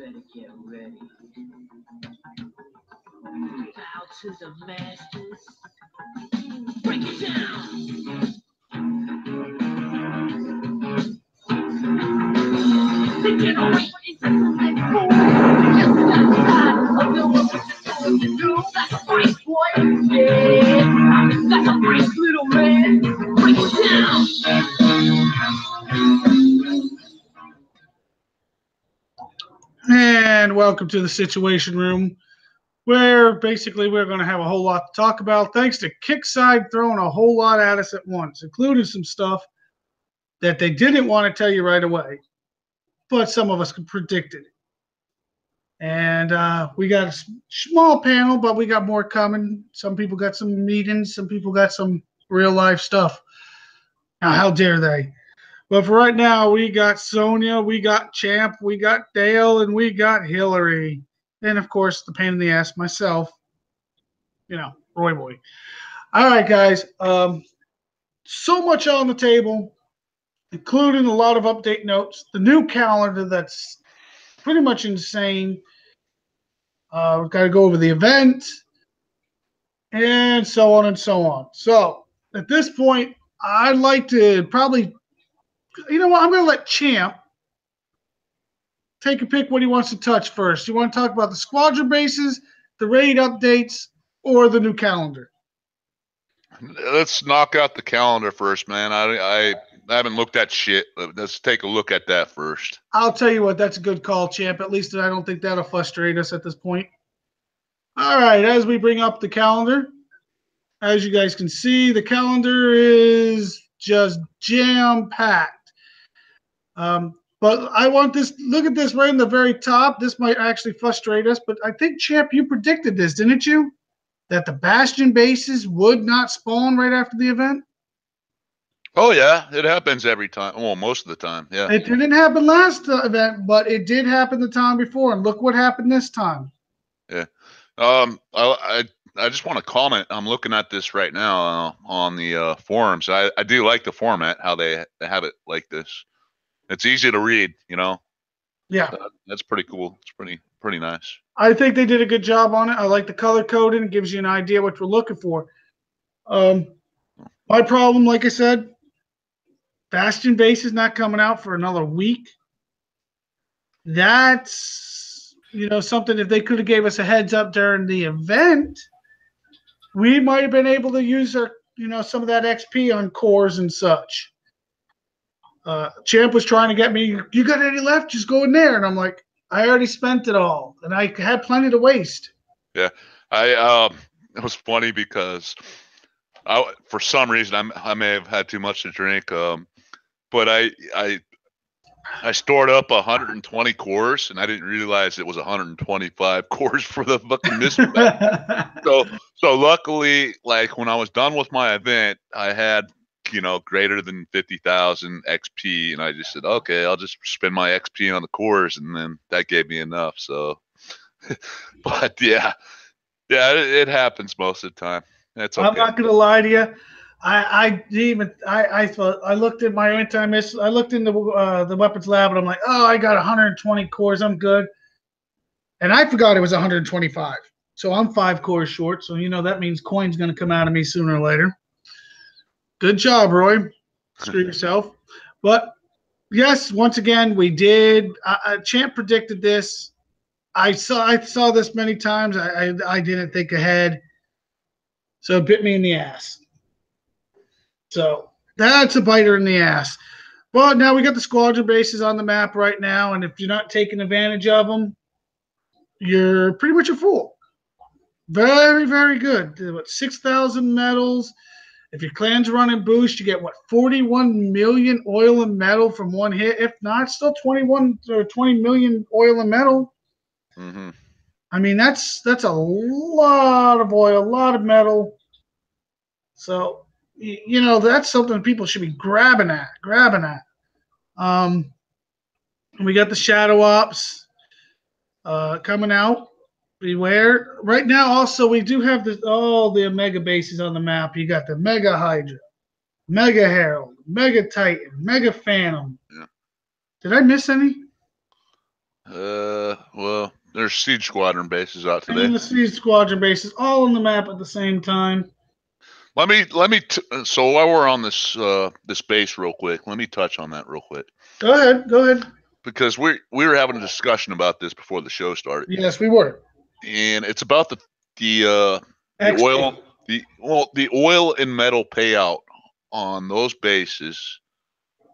better get ready. Bow to the masters. Break it down. The generation is a movement forward. Just got tired of doing what you're told to do. That's a freak, boy. Yeah. That's a freak, little man. Break it down. And welcome to the Situation Room, where basically we're going to have a whole lot to talk about, thanks to Kickside throwing a whole lot at us at once, including some stuff that they didn't want to tell you right away, but some of us could predict it. And we got a small panel, but we got more coming. Some people got some meetings, some people got some real life stuff. Now, how dare they? But for right now, we got Sonia, we got Champ, we got Dale, and we got Hillary. And, of course, the pain in the ass, myself. Roy Boy. All right, guys. So much on the table, including a lot of update notes. The new calendar that's pretty much insane. We've got to go over the event, and so on and so on. So, at this point, I'd like to probably... You know what? I'm going to let Champ take a pick what he wants to touch first. You want to talk about the squadron bases, the raid updates, or the new calendar? Let's knock out the calendar first, man. I haven't looked at shit. Let's take a look at that first. I'll tell you what, that's a good call, Champ. At least I don't think that'll frustrate us at this point. All right, as we bring up the calendar, as you guys can see, the calendar is just jam-packed. But I want this, look at this right in the very top. This might actually frustrate us, but I think, Champ, you predicted this, didn't you? That the Bastion bases would not spawn right after the event? Oh, yeah. It happens every time. Well, most of the time, yeah. It didn't happen last event, but it did happen the time before, and look what happened this time. Yeah. I just want to comment. I'm looking at this right now on the forums. I do like the format, how they have it like this. It's easy to read, Yeah. That's pretty cool. It's pretty nice. I think they did a good job on it. I like the color coding. It gives you an idea what we're looking for. My problem, like I said, Bastion base is not coming out for another week. That's, something if they could have gave us a heads up during the event, we might have been able to use our, some of that XP on cores and such. Champ was trying to get me, you got any left? Just go in there. And I'm like, I already spent it all, and I had plenty to waste. Yeah, it was funny because for some reason I may have had too much to drink, but I stored up 120 cores, and I didn't realize it was 125 cores for the fucking mystery. So luckily, like when I was done with my event, I had greater than 50,000 XP, and I just said, okay, I'll just spend my XP on the cores, and then that gave me enough. So, but yeah, it happens most of the time. That's okay. I'm not gonna lie to you. I looked at my anti-missile. I looked into the weapons lab, and I'm like, oh, I got 120 cores. I'm good. And I forgot it was 125. So I'm 5 cores short. So that means coin's gonna come out of me sooner or later. Good job, Roy. Screw yourself. But yes, once again, we did. Champ predicted this. I saw this many times. I didn't think ahead. So it bit me in the ass. So that's a biter in the ass. But now we got the squadron bases on the map right now, and if you're not taking advantage of them, you're pretty much a fool. Very, very good. 6,000 medals. If your clan's running boost, you get 41 million oil and metal from one hit. If not, still 21 or 20 million oil and metal. Mm-hmm. I mean, that's a lot of oil, a lot of metal. So, that's something people should be grabbing at. We got the Shadow Ops coming out. Beware. Right now, also, we do have all the Omega bases on the map. You got the Mega Hydra, Mega Herald, Mega Titan, Mega Phantom. Yeah. Did I miss any? Well, there's Siege Squadron bases out And today. the Siege Squadron bases all on the map at the same time. So while we're on this base real quick, let me touch on that real quick. Go ahead. Because we were having a discussion about this before the show started. Yes, we were. And it's about the oil and metal payout on those bases.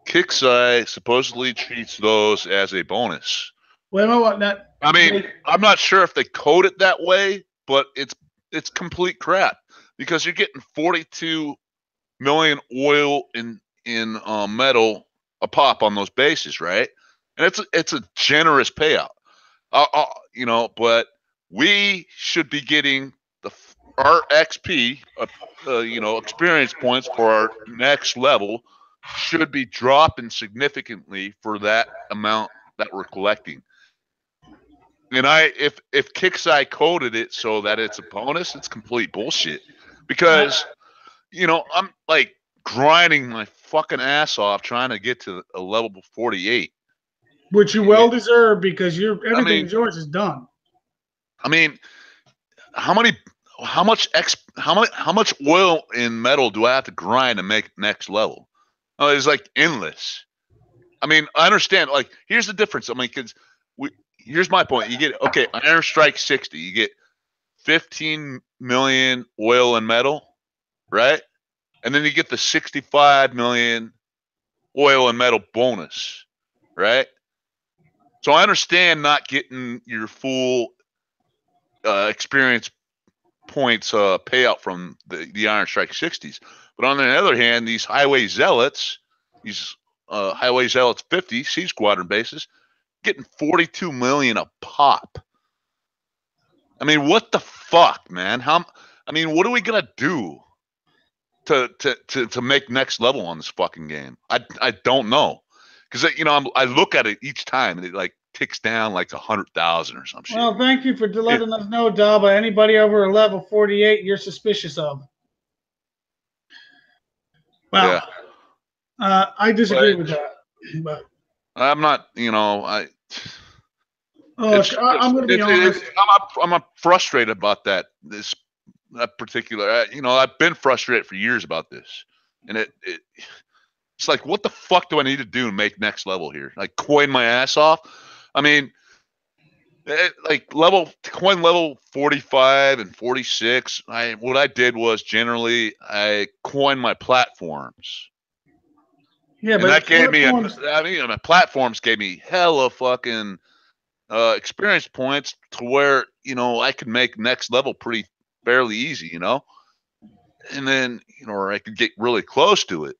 Kixeye supposedly treats those as a bonus. Wait a minute, I mean, I'm not sure if they code it that way, but it's complete crap because you're getting 42 million oil in metal a pop on those bases, right? And it's a generous payout, but we should be getting our XP, experience points for our next level should be dropping significantly for that amount that we're collecting. And if Kixeye coded it so that it's a bonus, it's complete bullshit. Because, I'm like grinding my fucking ass off trying to get to a level 48. Which you well deserve because everything yours is done. I mean, how much oil in metal do I have to grind to make next level? Oh, it's like endless. I mean, I understand. Like, here's the difference. I mean, here's my point. You get Iron Strike 60. You get 15 million oil and metal, right? And then you get the 65 million oil and metal bonus, right? So I understand not getting your full experience points payout from the Iron Strike 60s. But on the other hand, these Highway Zealots, Highway Zealots 50 Siege Squadron bases, getting 42 million a pop. I mean, what the fuck, man? What are we gonna do to make next level on this fucking game? I don't know, because I look at it each time and it like ticks down like 100,000 or some shit. Well, thank you for letting us know, Daba. Anybody over a level 48, you're suspicious of. Well, yeah. I disagree with that. But I'm not, I'm going to be honest. I'm frustrated about that particular. I've been frustrated for years about this, and it's like, what the fuck do I need to do to make next level here? Like, coin my ass off. I mean, coin level 45 and 46. What I did was generally I coined my platforms. Yeah, but that gave me my platforms gave me hella fucking experience points to where I could make next level pretty fairly easy, and then or I could get really close to it.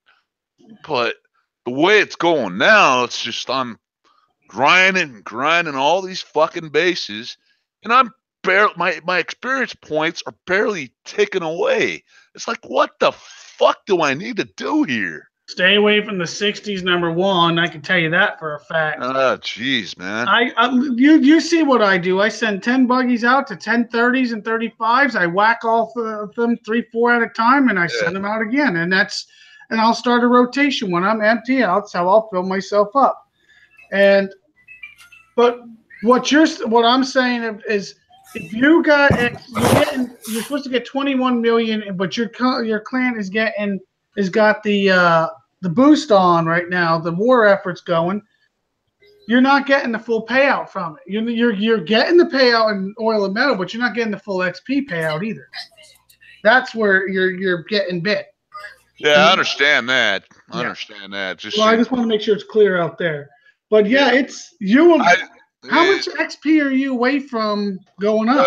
But the way it's going now, it's just I'm grinding all these fucking bases, and I'm my experience points are barely ticking away. It's like, what the fuck do I need to do here? Stay away from the 60s, number one. I can tell you that for a fact. Oh, jeez, man. You see what I do. I send 10 buggies out to 10 30s and 35s. I whack off of them 3-4 at a time, and I send them out again. And I'll start a rotation when I'm empty. That's how I'll fill myself up. But what I'm saying is, if you're supposed to get 21 million, but your clan is got the boost on right now, the war effort's going, you're not getting the full payout from it. You're getting the payout in oil and metal, but you're not getting the full XP payout either. That's where you're getting bit. Yeah, I understand that. I understand that. I just want to make sure it's clear out there. But it's you. How much XP are you away from going up?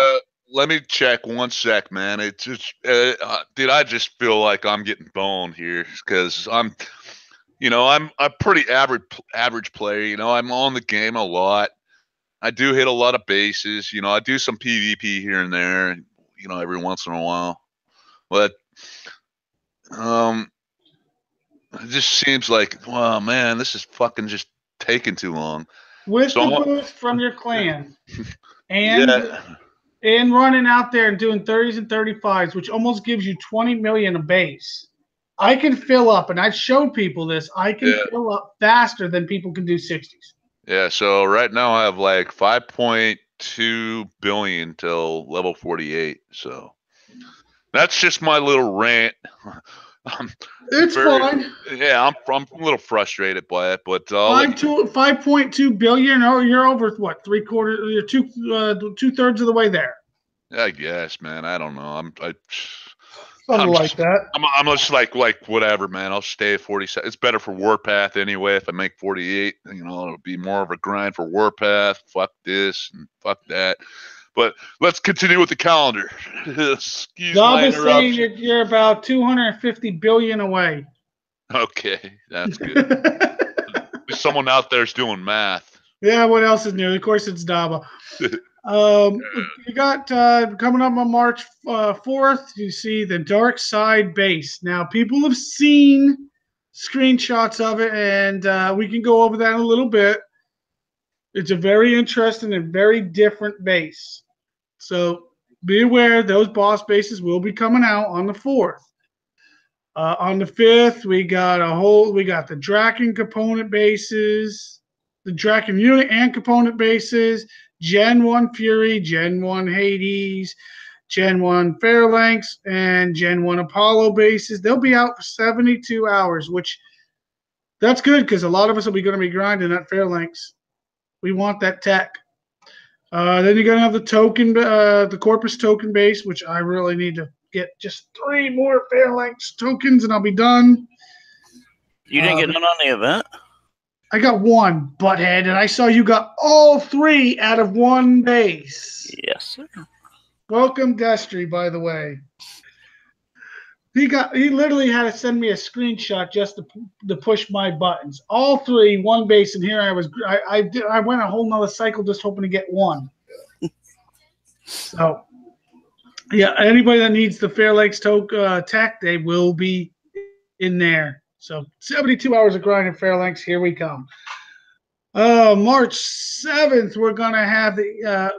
Let me check 1 sec, man. It's just, dude, I just feel like I'm getting boned here because I'm a pretty average player. I'm on the game a lot. I do hit a lot of bases. I do some PvP here and there, every once in a while. But it just seems like, wow, man, this is fucking just taking too long. With the boost from your clan and running out there and doing 30s and 35s, which almost gives you 20 million a base, I can fill up, and I've showed people this, I can fill up faster than people can do 60s. Yeah, so right now I have like 5.2 billion till level 48. So that's just my little rant. I'm It's very, fine. yeah, I'm a little frustrated by it, but 5.2 billion. Oh, you're over what? Three quarters. You're 2/3 of the way there. I guess, man, I don't know. Something I'm like just, that. I'm just like whatever, man. I'll stay at 47. It's better for Warpath anyway. If I make 48, it'll be more of a grind for Warpath. Fuck this and fuck that. But let's continue with the calendar. Excuse my Daba's saying interruption. you're about 250 billion away. Okay, that's good. Someone out there's doing math. Yeah, what else is new? Of course, it's Daba. You got coming up on March 4th, you see the Dark Side base. Now, people have seen screenshots of it, and we can go over that in a little bit. It's a very interesting and very different base. So be aware those boss bases will be coming out on the 4th. On the 5th, we got the Draken component bases, the Draken unit and component bases, Gen 1 Fury, Gen 1 Hades, Gen 1 Phalanx, and Gen 1 Apollo bases. They'll be out for 72 hours, which that's good because a lot of us will be going to be grinding that Phalanx. We want that tech. Then you're going to have the Corpus token base, which I really need to get just 3 more Phalanx tokens and I'll be done. You didn't get none on the event? I got 1, butthead, and I saw you got all 3 out of 1 base. Yes, sir. Welcome, Destry, by the way. He literally had to send me a screenshot just to push my buttons. All 3, 1 base, and here I went a whole nother cycle just hoping to get 1. So, yeah, anybody that needs the Phalanx tech, they will be in there. So 72 hours of grinding Phalanx, here we come. March 7th, we're going to have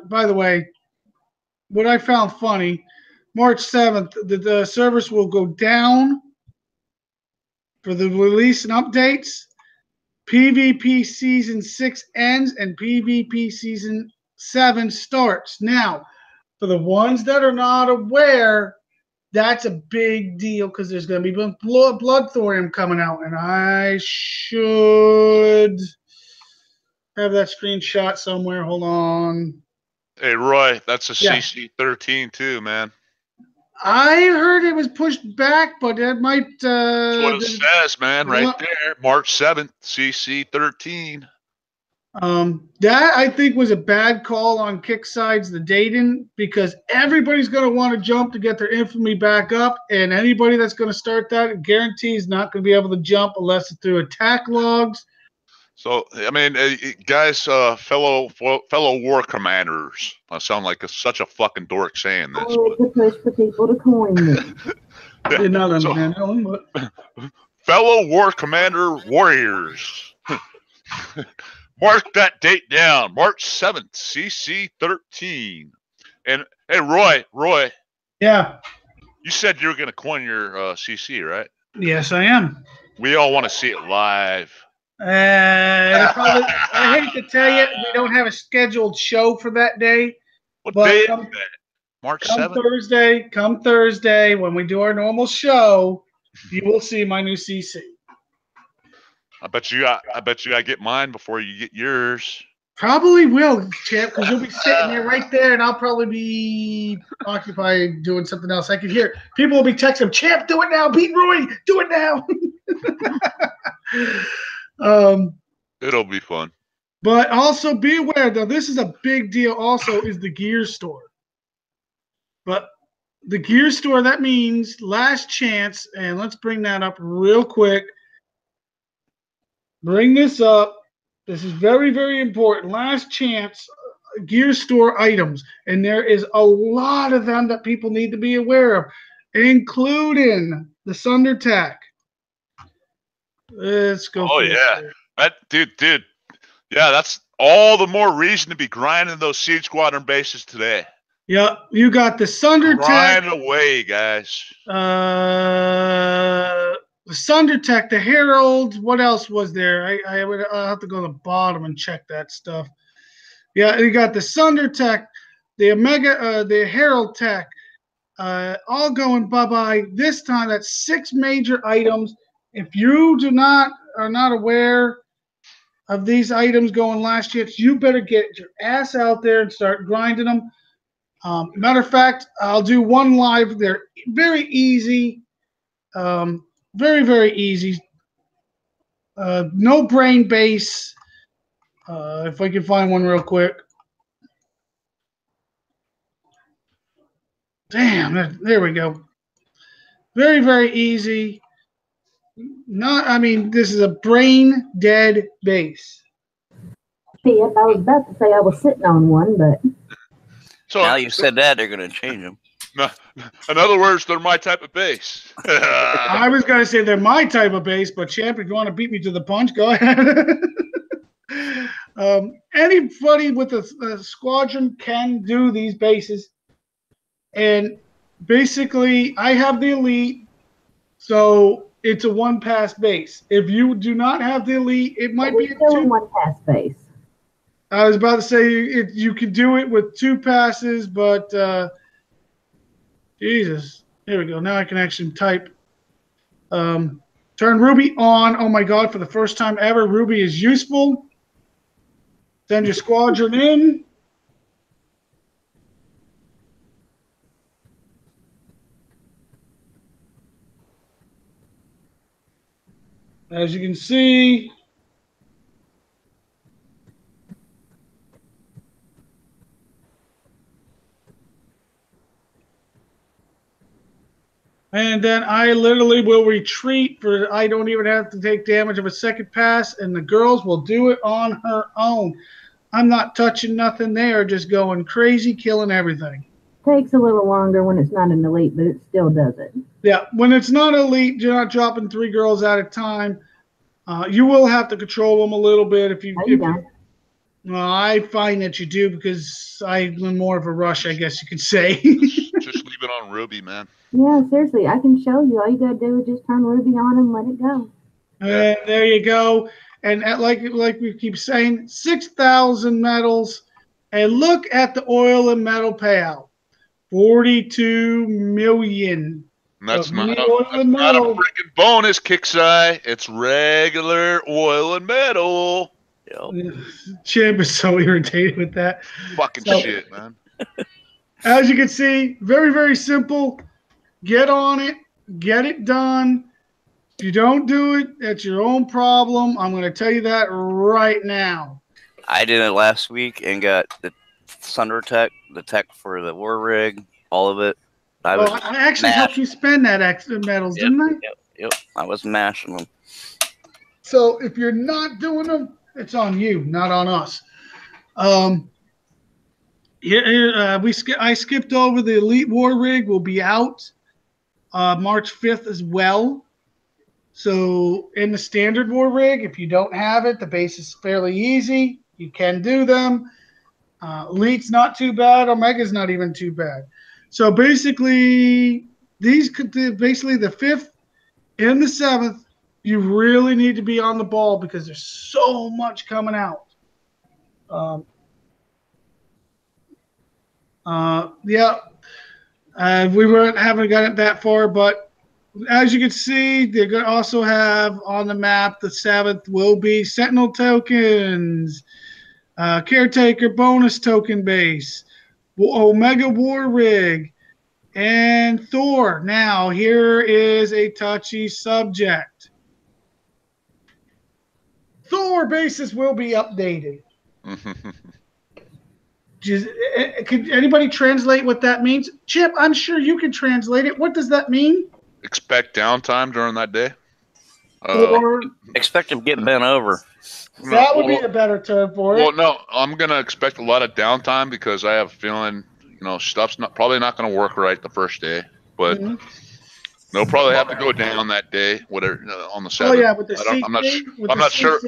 by the way, what I found funny, March 7th, the servers will go down for the release and updates. PvP Season 6 ends and PvP Season 7 starts. Now, for the ones that are not aware, that's a big deal because there's going to be Blood Thorium coming out, and I should have that screenshot somewhere. Hold on. Hey, Roy, that's a CC 13 too, man. I heard it was pushed back, but it might. That's what it says, man, right there. March 7th, CC 13. That I think was a bad call on Kickside's the Dayton because everybody's going to want to jump to get their infamy back up, and anybody that's going to start that guarantees not going to be able to jump unless it's through attack logs. So, I mean, guys, fellow war commanders. I sound like such a fucking dork saying this. To push for people to coin me. Did not understand that one, but fellow war commander warriors. Mark that date down, March 7th, CC 13. And hey, Roy. Yeah. You said you were going to coin your CC, right? Yes, I am. We all want to see it live. I hate to tell you, we don't have a scheduled show for that day. What day is that? March 7th? Come Thursday, when we do our normal show, you will see my new CC. I bet you I get mine before you get yours. Probably will, champ, because you'll be sitting there right there, and I'll probably be occupied doing something else. I can hear people will be texting, champ, do it now, beat Roy, do it now. It'll be fun. But also be aware, though, this is a big deal. Also, is the gear store. But the gear store, that means last chance, and let's bring that up real quick. Bring this up. This is very, very important. Last chance gear store items, and there is a lot of them that people need to be aware of, including the Sunder Tech. Let's go. Oh yeah, that dude. Yeah, that's all the more reason to be grinding those Siege Squadron bases today. Yeah, you got the Sunder Tech. Grind away, guys. the Sundertech, the Herald. What else was there? I'll have to go to the bottom and check that stuff. Yeah, you got the Sundertech, the Omega, the Herald Tech, all going bye-bye. This time, that's 6 major items. If you are not aware of these items going last year, you better get your ass out there and start grinding them. Matter of fact, I'll do one live. They're very easy, very, very easy. No brain base. If I can find one real quick. Damn, there we go. Very, very easy. This is a brain dead base. Yep, I was about to say I was sitting on one, but So Now you said that, they're going to change them. in other words, they're my type of base. I was going to say they're my type of base, but champ, if you want to beat me to the punch, go ahead. Anybody with a squadron can do these bases. And basically, I have the elite, so it's a 1-pass base. If you do not have the elite, it might be a still 2. 1-pass base. I was about to say you could do it with 2 passes, but Jesus. Here we go. Now I can actually type. Turn Ruby on. Oh, my God. For the first time ever, Ruby is useful. Send your squadron in. As you can see, and then I literally will retreat for I don't even have to take damage of a second pass, and the girls will do it on her own. I'm not touching nothing. They are just going crazy, killing everything. Takes a little longer when it's not an elite, but it still does it. Yeah, when it's not elite, you're not dropping 3 girls at a time. You will have to control them a little bit if you. Well, I find that you do because I'm more of a rush, I guess you could say. Just leave it on Ruby, man. Yeah, seriously, I can show you. All you gotta do is just turn Ruby on and let it go. And there you go. And like we keep saying, 6,000 medals. And look at the oil and metal payout. 42 million. And that's of not oil and not a metal. freaking bonus, Kickseye. It's regular oil and metal. Yep. Chip is so irritated with that. Fucking So- shit, man. As you can see, very, very simple. Get on it. Get it done. If you don't do it, that's your own problem. I'm going to tell you that right now. I did it last week and got the Sundertech, the tech for the war rig, all of it. I actually helped you spend that extra metals, Yep, didn't I? Yep. I was mashing them. So if you're not doing them, it's on you, not on us. I skipped over the Elite War Rig. Will be out March 5th as well. So in the Standard War Rig, if you don't have it, the base is fairly easy. You can do them. Elite's not too bad. Omega's not even too bad. So basically, these could do basically the 5th and the 7th. You really need to be on the ball because there's so much coming out. We haven't gotten that far, but as you can see, they're going to also have on the map the 7th will be Sentinel tokens, Caretaker bonus token base, Omega War Rig, and Thor. Now, here is a touchy subject. Thor bases will be updated. Could anybody translate what that means? Chip, I'm sure you can translate it. What does that mean? Expect downtime during that day. Or Expect them getting bent over. that would be a better term for it. Well, no, I'm gonna expect a lot of downtime because I have a feeling, stuff's probably not gonna work right the first day, but they'll probably have to go down that day, whatever on the 7th. Oh yeah, with the I'm not sure.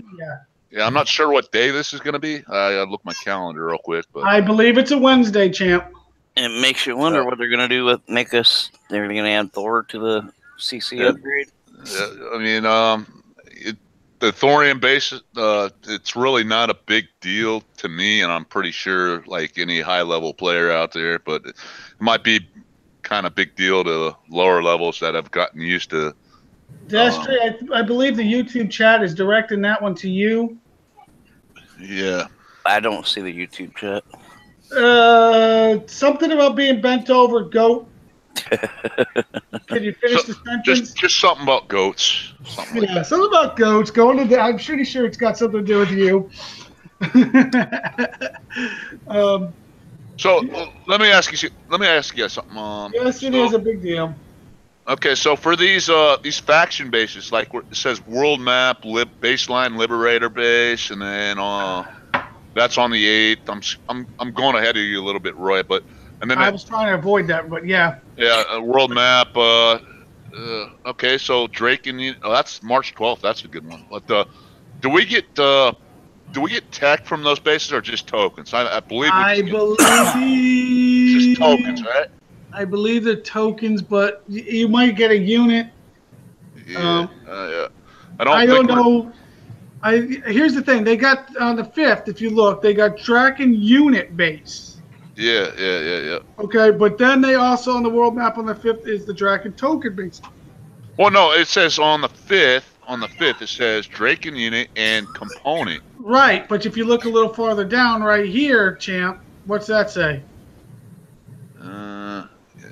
Yeah, I'm not sure what day this is gonna be. I gotta look at my calendar real quick, but I believe it's a Wednesday, champ. It makes you wonder what they're going to do with they're going to add Thor to the CC upgrade. I mean, the thorium base, it's really not a big deal to me, and I'm pretty sure like any high level player out there, but it might be kind of big deal to lower levels that have gotten used to. Destry, I believe the YouTube chat is directing that one to you. Yeah. I don't see the YouTube chat. Something about being bent over, goat. Can you finish the sentence? Just something about goats. Something like Something about goats. I'm pretty sure it's got something to do with you. So let me ask you something. Yes, it is a big deal. Okay, so for these faction bases, like it says world map, baseline liberator base, and then that's on the 8th. I'm going ahead of you a little bit, Roy, but and then I was trying to avoid that, but yeah. Yeah, world map. Okay, so Drake and that's March 12th. That's a good one. But do we get tech from those bases or just tokens? I believe. Just tokens, right? I believe the tokens, but you might get a unit. Yeah. Yeah. I don't know. Here's the thing. They got on the 5th. If you look, they got Draken unit base. Yeah. Okay, but then they also on the world map on the 5th is the Draken token base. Well, no, it says on the 5th. On the 5th, it says Draken unit and component. Right, but if you look a little farther down, right here, champ, what's that say?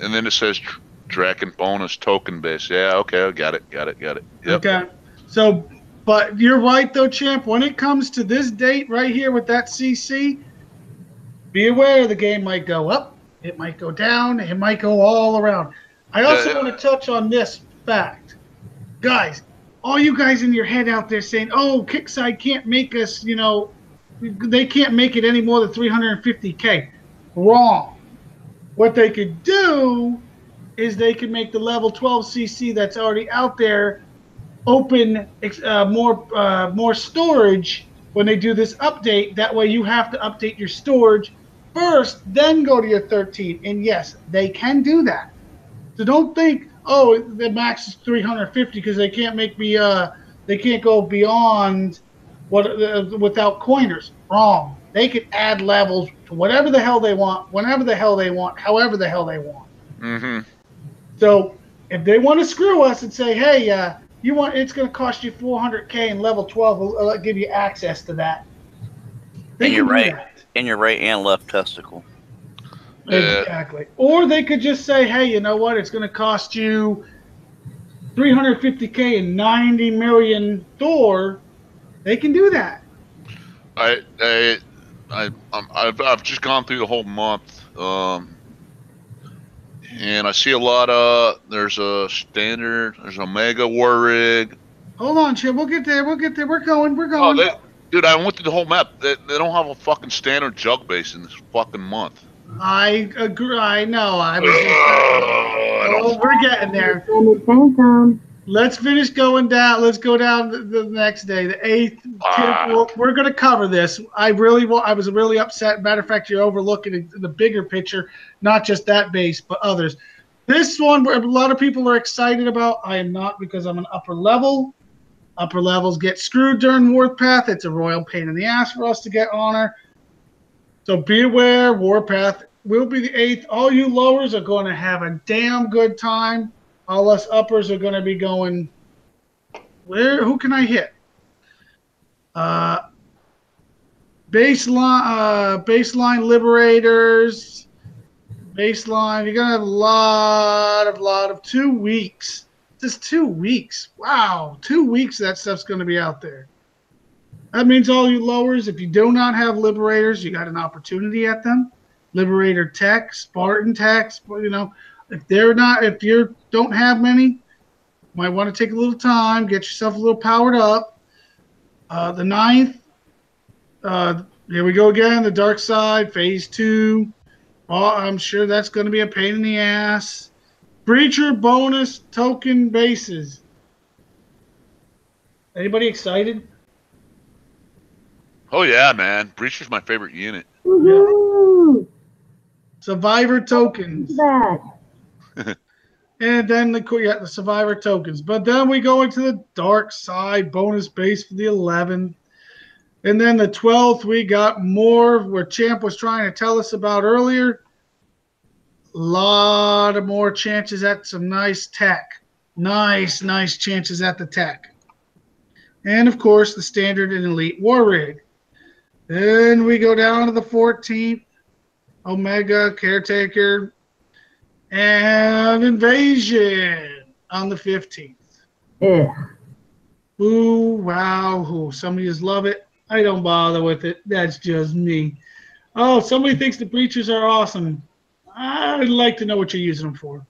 And then it says Draken bonus token base. Yeah, okay, I got it. Yep. Okay, so, but you're right though, champ. When it comes to this date right here with that CC, be aware the game might go up, it might go down, it might go all around. I also want to touch on this fact. Guys, all you guys in your head out there saying, oh, Kickside can't make us, they can't make it any more than 350K. Wrong. What they could do is they could make the level 12 CC that's already out there open more storage when they do this update. That way you have to update your storage first, then go to your 13. And yes, they can do that. So don't think, oh, the max is 350 because they can't make me they can't go beyond without coiners. Wrong. They can add levels to whatever the hell they want, whenever the hell they want, however the hell they want. Mm-hmm. So if they want to screw us and say, hey, it's going to cost you 400K and level 12 will give you access to that. And you're right. In your right and left testicle. Exactly. Or they could just say, hey, you know what? It's going to cost you 350K and 90 million Thor. They can do that. I've just gone through the whole month, and I see a lot of. There's a standard. There's a mega war rig. Hold on, Chip. We'll get there. We're going. Oh, dude, I went through the whole map. They don't have a fucking standard jug base in this fucking month. I agree. I know. We're getting there. Let's finish going down. Let's go down the next day, the 8th. We're going to cover this. I was really upset. Matter of fact, you're overlooking the bigger picture, not just that base, but others. This one, a lot of people are excited about. I am not, because I'm an upper level. Upper levels get screwed during Warpath. It's a royal pain in the ass for us to get honor. So be aware, Warpath will be the 8th. All you lowers are going to have a damn good time. All us uppers are going to be going, who can I hit? Baseline Liberators. Baseline, you're going to have a lot of 2 weeks. Just 2 weeks. Wow, 2 weeks that stuff's going to be out there. That means all you lowers, if you do not have Liberators, you got an opportunity at them. Liberator Tech, Spartan Tech, if you don't have many, might want to take a little time, get yourself a little powered up. The 9th, here we go again, the Dark Side, Phase 2. I'm sure that's going to be a pain in the ass. Breacher bonus token bases. Anybody excited? Oh yeah, man. Breacher's my favorite unit. Woohoo! Survivor tokens. That. And then the survivor tokens. But then we go into the dark side bonus base for the 11th. And then the 12th, we got more where Champ was trying to tell us about earlier. A lot of more chances at some nice tech. Nice chances at the tech. And, of course, the standard and elite war rig. Then we go down to the 14th. Omega, Caretaker, and Invasion on the 15th. Yeah. Ooh, wow. Ooh, some of you love it. I don't bother with it. That's just me. Oh, somebody thinks the breachers are awesome. I'd like to know what you're using them for.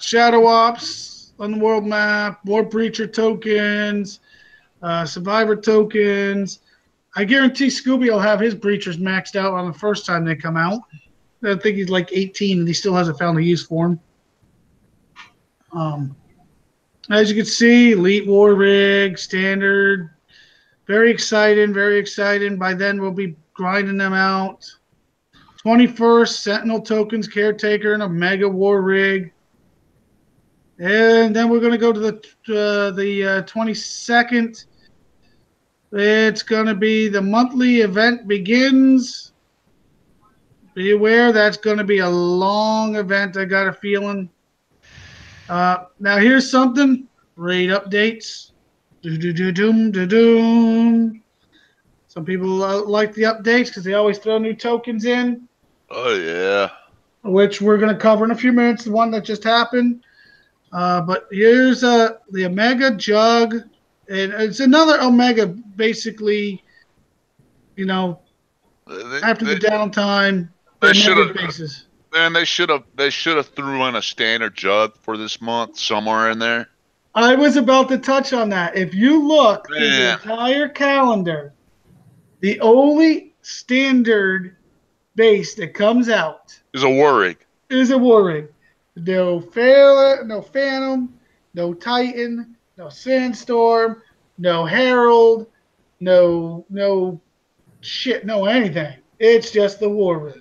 Shadow Ops on the world map, more breacher tokens, survivor tokens. I guarantee Scooby will have his breachers maxed out on the first time they come out. I think he's like 18 and he still hasn't found a use for them. As you can see, Elite War Rig, Standard. Very exciting, very exciting. By then, we'll be grinding them out. 21st, Sentinel tokens, Caretaker, and Omega War Rig. And then we're going to go to the 22nd. It's going to be the monthly event begins. Be aware that's going to be a long event, I got a feeling. Now, here's something. Raid updates. Do-do-do-doom-do-doom. Some people like the updates because they always throw new tokens in. Oh, yeah. Which we're going to cover in a few minutes, the one that just happened. But here's the Omega Jug. And it's another Omega, basically, you know, after the downtime. They should have. Bases. Man, they should have threw in a standard jug for this month somewhere in there. I was about to touch on that. If you look through the entire calendar, the only standard base that comes out is a war rig. No Fair, no Phantom, no Titan, no Sandstorm, no Herald, no shit, no anything. It's just the war rig.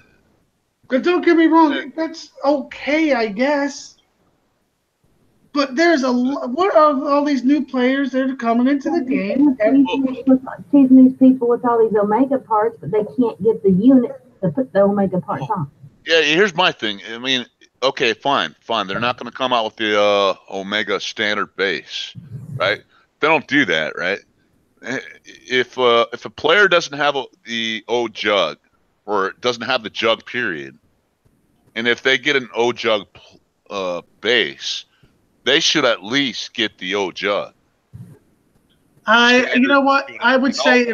But don't get me wrong, that's okay, I guess. But there's what are all these new players that are coming into the game? Teasing these people with all these Omega parts, but they can't get the unit to put the Omega parts on. Yeah, here's my thing. I mean, okay, fine. They're not going to come out with the Omega standard base, right? They don't do that, right? If a player doesn't have the O jug, or doesn't have the jug period, and if they get an O jug base, they should at least get the O jug. You know what? I would say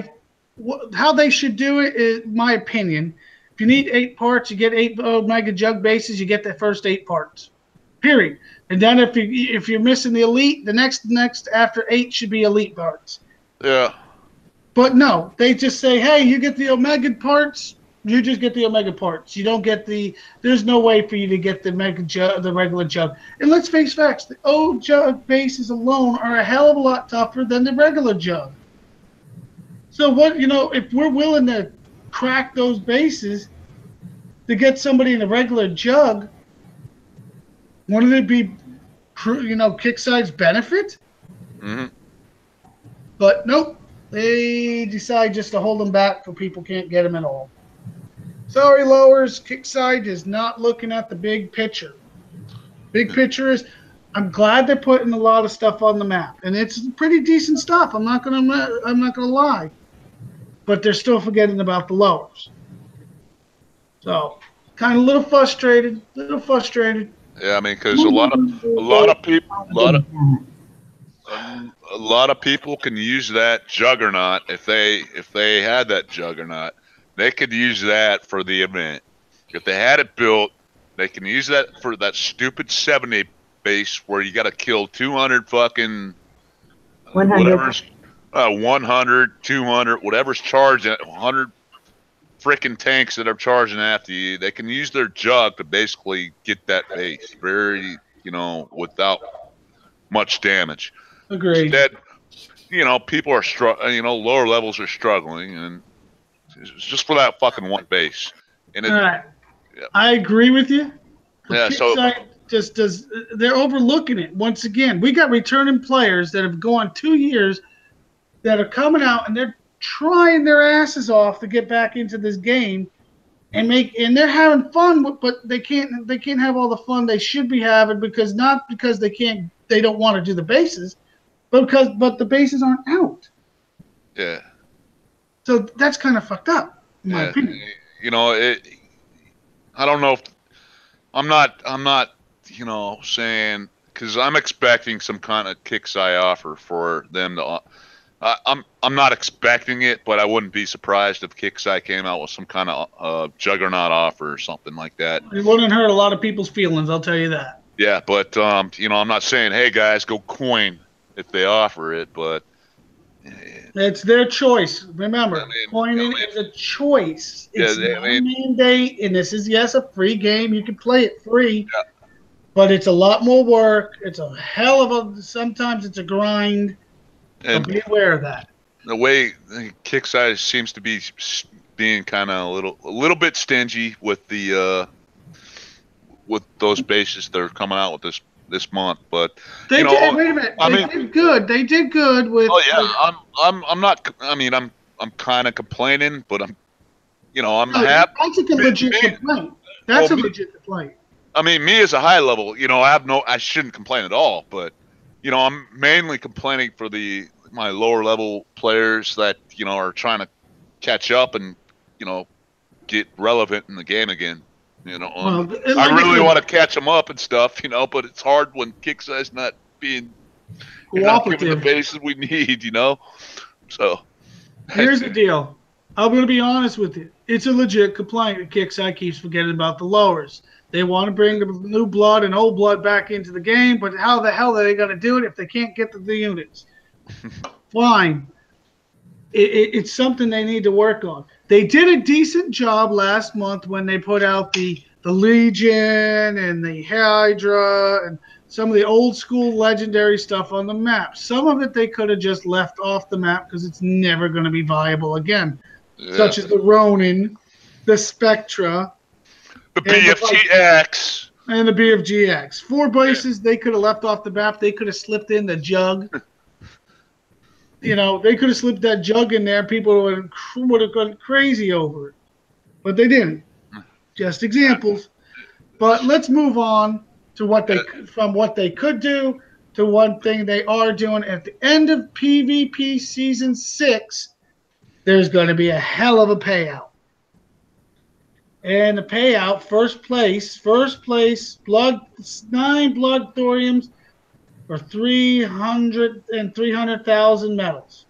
how they should do it is my opinion. If you need 8 parts, you get 8 Omega Jug bases. You get the first 8 parts, period. And then if you're missing the elite, the next after 8 should be elite parts. Yeah. But no, they just say, hey, you get the Omega parts. You just get the Omega parts. You don't get there's no way for you to get the Omega Jug, the regular Jug. And let's face facts, the O Jug bases alone are a hell of a lot tougher than the regular Jug. So if we're willing to crack those bases to get somebody in a regular Jug, wouldn't it be, Kickstarter's benefit? Mm-hmm. But nope, they decide just to hold them back so people can't get them at all. Sorry, lowers. Kickside is not looking at the big picture. Big picture is, I'm glad they're putting a lot of stuff on the map, and it's pretty decent stuff. I'm not gonna lie, but they're still forgetting about the lowers. So, kind of a little frustrated. Yeah, I mean, because a lot of people can use that Juggernaut if they had that Juggernaut. They could use that for the event. If they had it built, they can use that for that stupid 70 base where you got to kill 200 fucking 100, 200, whatever's charging, 100 freaking tanks that are charging after you. They can use their jug to basically get that base very, without much damage. Agreed. Instead, people are lower levels are struggling, and it's just for that fucking one base. And all right. I agree with you. Yeah. just does. They're overlooking it once again. We got returning players that have gone 2 years that are coming out and they're trying their asses off to get back into this game and they're having fun, but they can't have all the fun they should be having because they don't want to do the bases, but the bases aren't out. Yeah. So that's kind of fucked up, in my opinion. You know, I don't know if I'm not, saying, because I'm expecting some kind of KIXEYE offer for them to. I'm not expecting it, but I wouldn't be surprised if KIXEYE came out with some kind of juggernaut offer or something like that. It wouldn't hurt a lot of people's feelings, I'll tell you that. Yeah, but I'm not saying, hey guys, go coin if they offer it, but it's their choice. Remember, coining is a choice. It's not a mandate, and this is a free game. You can play it free, but it's a lot more work. It's a hell of a. Sometimes it's a grind. And be aware of that. The way KIXEYE seems to be being kind of a little bit stingy with the with those bases they're coming out with this month, but wait a minute. They did good. They did good with. Oh yeah, I'm not. I mean, I'm kind of complaining, but I'm happy. That's a legit complaint. That's a legit complaint. I mean, me as a high level, I shouldn't complain at all, but. I'm mainly complaining for my lower level players that are trying to catch up and get relevant in the game again. I really want to catch them up and stuff, but it's hard when KIXEYE's not giving the bases we need, So here's the deal. I'm going to be honest with you. It's a legit complaint that KIXEYE keeps forgetting about the lowers. They want to bring the new blood and old blood back into the game, but how the hell are they going to do it if they can't get the units? Fine. It's something they need to work on. They did a decent job last month when they put out the Legion and the Hydra and some of the old school legendary stuff on the map. Some of it they could have just left off the map because it's never going to be viable again, such as the Ronin, the Spectra, the BFGX. And the BFGX. 4 bases they could have left off the map. They could have slipped in the Jug. They could have slipped that Jug in there. People would have gone crazy over it. But they didn't. Just examples. But let's move on to what they could do to one thing they are doing. At the end of PvP Season 6, there's going to be a hell of a payout. And the payout, first place, 9 blood thoriums for 300,000 medals.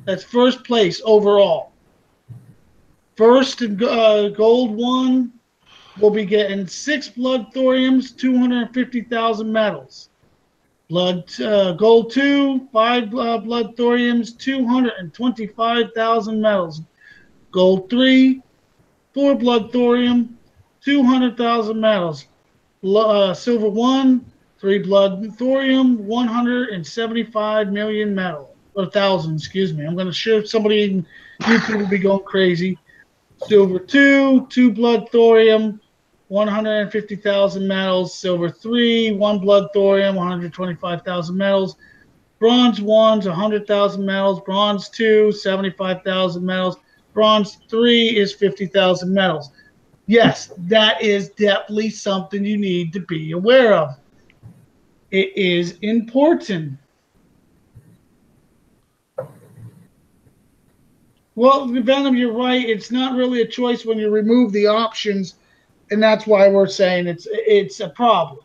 That's first place overall. First and gold 1 will be getting 6 blood thoriums, 250,000 medals. Gold 2, 5 blood thoriums, 225,000 medals. Gold 3, 4 blood thorium, 200,000 medals. Silver 1, 3 blood thorium, 175 million medal. Or 1,000, excuse me. I'm going to show somebody in YouTube will be going crazy. Silver 2, 2 blood thorium, 150,000 medals. Silver 3, 1 blood thorium, 125,000 medals. Bronze 1's 100,000 medals. Bronze 2, 75,000 medals. Bronze 3 is 50,000 medals. Yes, that is definitely something you need to be aware of. It is important. Well, Venom, you're right. It's not really a choice when you remove the options, and that's why we're saying it's a problem.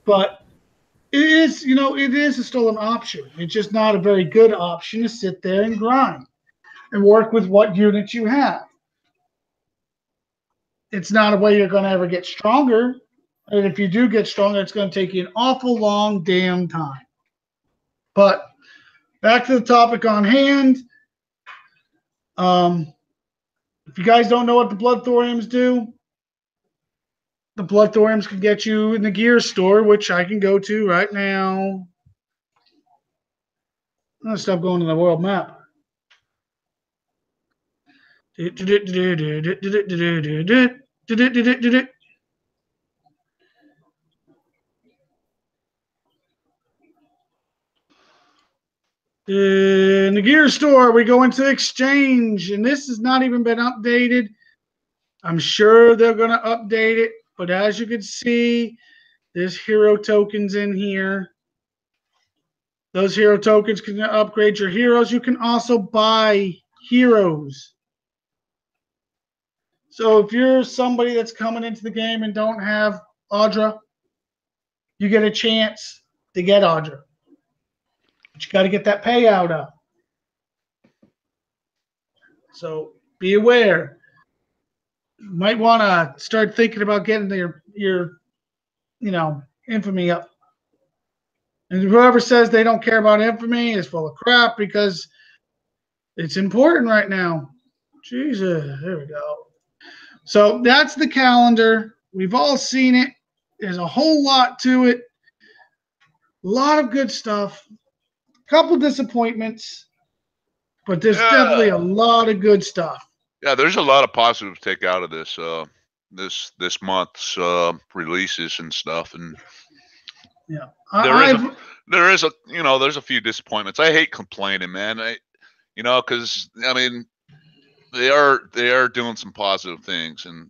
But it is, it is still an option. It's just not a very good option to sit there and grind and work with what units you have. It's not a way you're going to ever get stronger. And if you do get stronger, it's going to take you an awful long damn time. But back to the topic on hand. If you guys don't know what the blood thoriums do, the blood thoriums can get you in the gear store, which I can go to right now. I'm going to stop going to the world map. In the gear store, we go into exchange, and this has not even been updated. I'm sure they're going to update it, but as you can see, there's hero tokens in here. Those hero tokens can upgrade your heroes. You can also buy heroes. So if you're somebody that's coming into the game and don't have Audra, you get a chance to get Audra. But you got to get that payout up. So be aware. You might want to start thinking about getting your infamy up. And whoever says they don't care about infamy is full of crap because it's important right now. Jesus, there we go. So that's the calendar. We've all seen it. There's a whole lot to it. A lot of good stuff. A couple disappointments, but there's definitely a lot of good stuff. Yeah, there's a lot of positives to take out of this this month's releases and stuff, and yeah, there's a few disappointments. I hate complaining, man. Because I mean, they are doing some positive things, and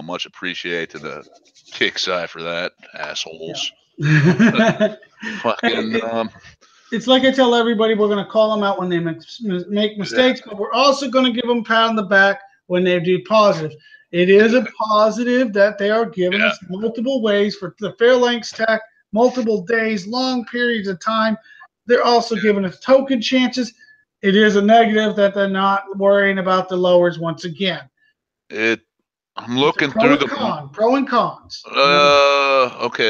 much appreciate to the Kickside for that, assholes. Yeah. Fucking. It's like I tell everybody, we're going to call them out when they make mistakes, but we're also going to give them a pat on the back when they do positive. It is a positive that they are giving us multiple ways for the Phalanx tech, multiple days, long periods of time. They're also giving us token chances. It is a negative that they're not worrying about the lowers once again. I'm looking through the pro and cons. Okay,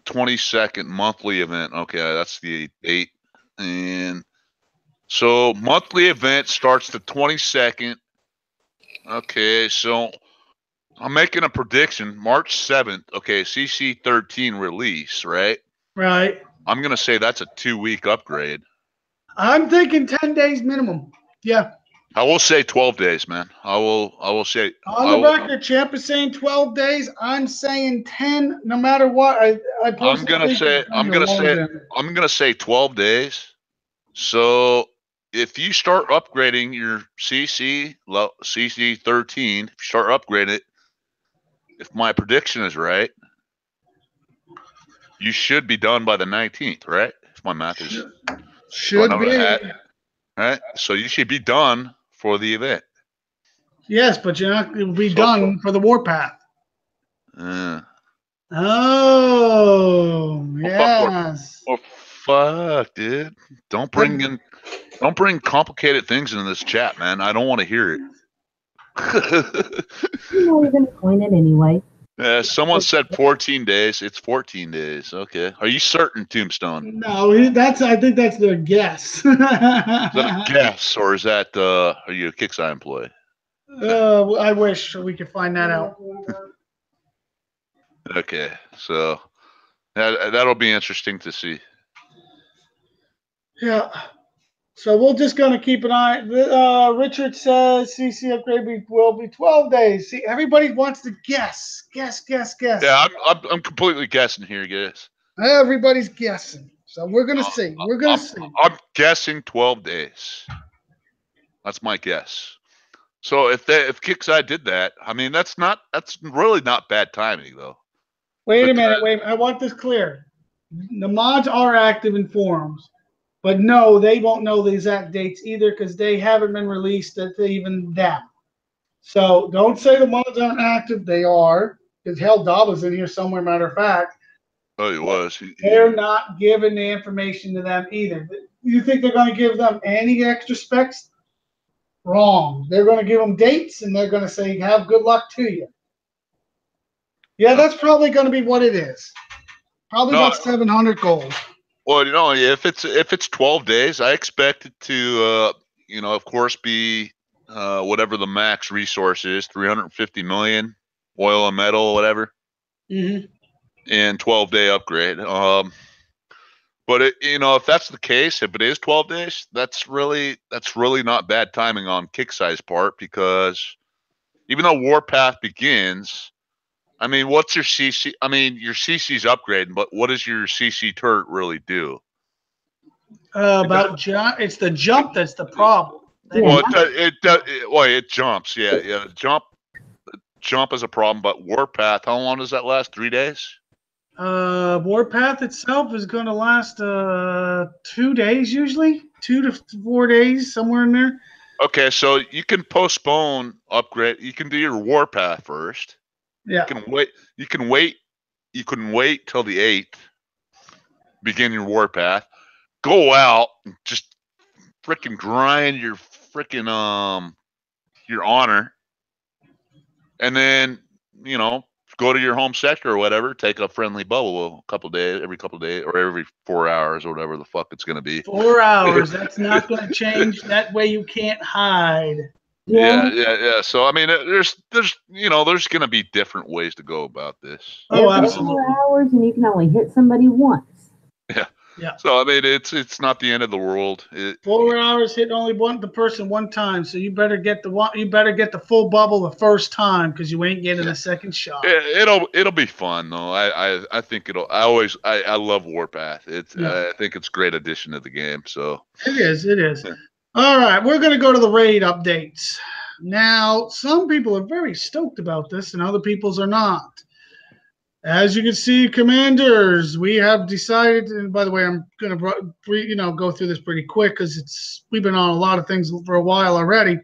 22nd monthly event. Okay, that's the date, and so monthly event starts the 22nd. Okay, so I'm making a prediction. March 7th. Okay, CC 13 release, right? Right. I'm gonna say that's a 2-week upgrade. I'm thinking 10 days minimum. Yeah. I will say 12 days, man. I will say on the record. Champ is saying 12 days. I'm saying 10. No matter what, I'm gonna say 12 days. So if you start upgrading your CC 13, if you start upgrading it, if my prediction is right, you should be done by the 19th, right? If my math is should be right. So you should be done for the event. Yes, but you're not going to be done for the Warpath. Oh, yes. Oh, fuck, dude. Don't bring complicated things into this chat, man. I don't want to hear it. You're going to coin it anyway. Someone said 14 days. It's 14 days. Okay. Are you certain, Tombstone? No, I think that's their guess. Is that a guess, or is that are you a Kickstarter employee? I wish we could find that out. Okay, so that'll be interesting to see. Yeah. So we're just going to keep an eye. Richard says CC upgrade will be 12 days. See, everybody wants to guess. Yeah, I'm completely guessing here, guys. Everybody's guessing. So we're going to see. We're going to see. I'm guessing 12 days. That's my guess. So if Kickside did that, I mean, that's really not bad timing, though. Wait a minute. I want this clear. The mods are active in forums. But no, they won't know the exact dates either because they haven't been released at even them. So don't say the mods aren't active. They are. Because Hell Daba's in here somewhere, matter of fact. Oh, he was. They're not giving the information to them either. You think they're going to give them any extra specs? Wrong. They're going to give them dates and they're going to say, have good luck to you. Yeah, that's probably going to be what it is. Probably about 700 gold. Well, if it's 12 days, I expect it to, of course, be whatever the max resource is, 350 million oil and metal, whatever, and 12-day upgrade. But if that's the case, if it is 12 days, that's really not bad timing on Kicksai's part because even though Warpath begins. I mean, what's your CC? I mean, your CC's upgrading, but what does your CC turret really do? It's the jump that's the problem. Well, it jumps. Yeah. Jump is a problem, but Warpath, how long does that last? 3 days? Warpath itself is going to last 2 days usually, 2 to 4 days, somewhere in there. Okay, so you can postpone upgrade. You can do your Warpath first. Yeah. You can wait till the 8th. Begin your Warpath. Go out and just freaking grind your freaking your honor, and then go to your home sector or whatever. Take a friendly bubble every couple of days, or every 4 hours, or whatever the fuck it's gonna be. 4 hours. That's not going to change. That way you can't hide. Yeah. So I mean, there's going to be different ways to go about this. Oh, absolutely. 4 hours, and you can only hit somebody once. Yeah. So I mean, it's not the end of the world. 4 hours hit only the person one time, so you better get the full bubble the first time, because you ain't getting a second shot. It'll be fun though. I think I love Warpath. I think it's a great addition to the game. So it is. All right, we're going to go to the raid updates. Now, some people are very stoked about this, and other people's are not. As you can see, Commanders, we have decided, and by the way, I'm going to go through this pretty quick because we've been on a lot of things for a while already.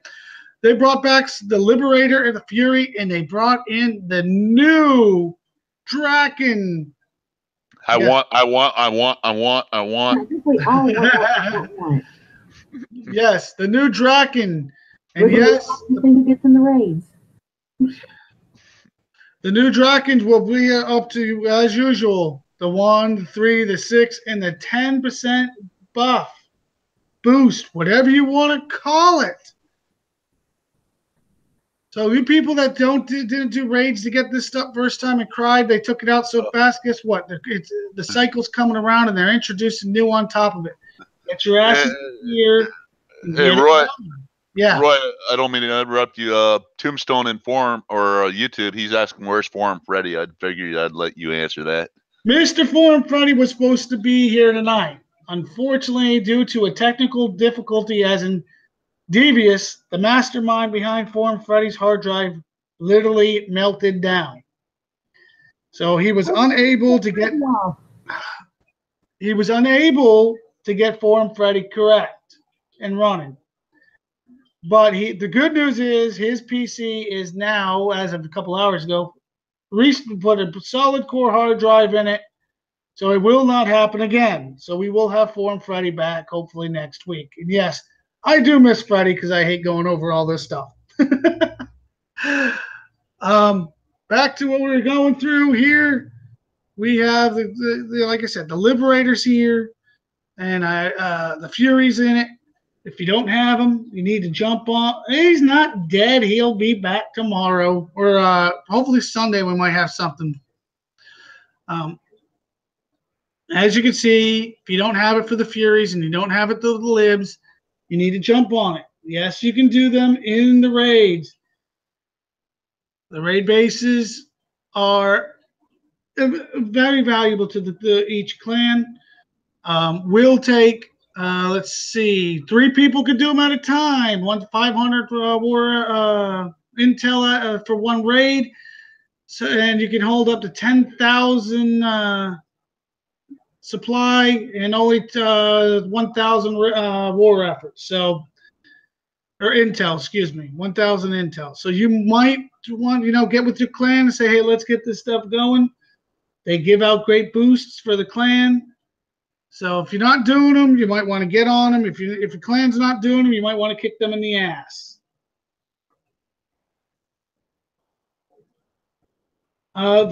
They brought back the Liberator and the Fury, and they brought in the new Draken. I want. I think we all want. Yes, the new Draken. And yes, who gets in the raids. The new Drakens will be up to, as usual, the 1, the 3, the 6, and the 10% buff, boost, whatever you want to call it. So you people that didn't do raids to get this stuff first time and cried they took it out so fast, guess what? The cycle's coming around and they're introducing new on top of it. Get your asses here. Hey, Roy. Yeah. Roy, I don't mean to interrupt you. Tombstone in Forum or YouTube, he's asking where's Forum Freddy. I'd figured I'd let you answer that. Mr. Forum Freddy was supposed to be here tonight. Unfortunately, due to a technical difficulty, as in Devious, the mastermind behind Forum Freddy's hard drive, literally melted down. So he was unable to get. He was unable to get Forum Freddy correct and running. But the good news is his PC is now, as of a couple hours ago, put a solid core hard drive in it, so it will not happen again. So we will have Forum Freddy back hopefully next week. And yes, I do miss Freddy because I hate going over all this stuff. Back to what we were going through here. We have like I said, the Liberators here, and the Furies in it. If you don't have him, you need to jump on. He's not dead. He'll be back tomorrow, or hopefully Sunday we might have something. As you can see, if you don't have it for the Furies and you don't have it for the Libs, you need to jump on it. Yes, you can do them in the raids. The raid bases are very valuable to each clan. We'll take. Let's see. 3 people could do them at a time. 500 war intel for one raid. So, and you can hold up to 10,000 supply and only 1,000 war efforts. So, or intel, excuse me, 1,000 intel. So you might want, get with your clan and say, hey, let's get this stuff going. They give out great boosts for the clan. So if you're not doing them, you might want to get on them. If your clan's not doing them, you might want to kick them in the ass.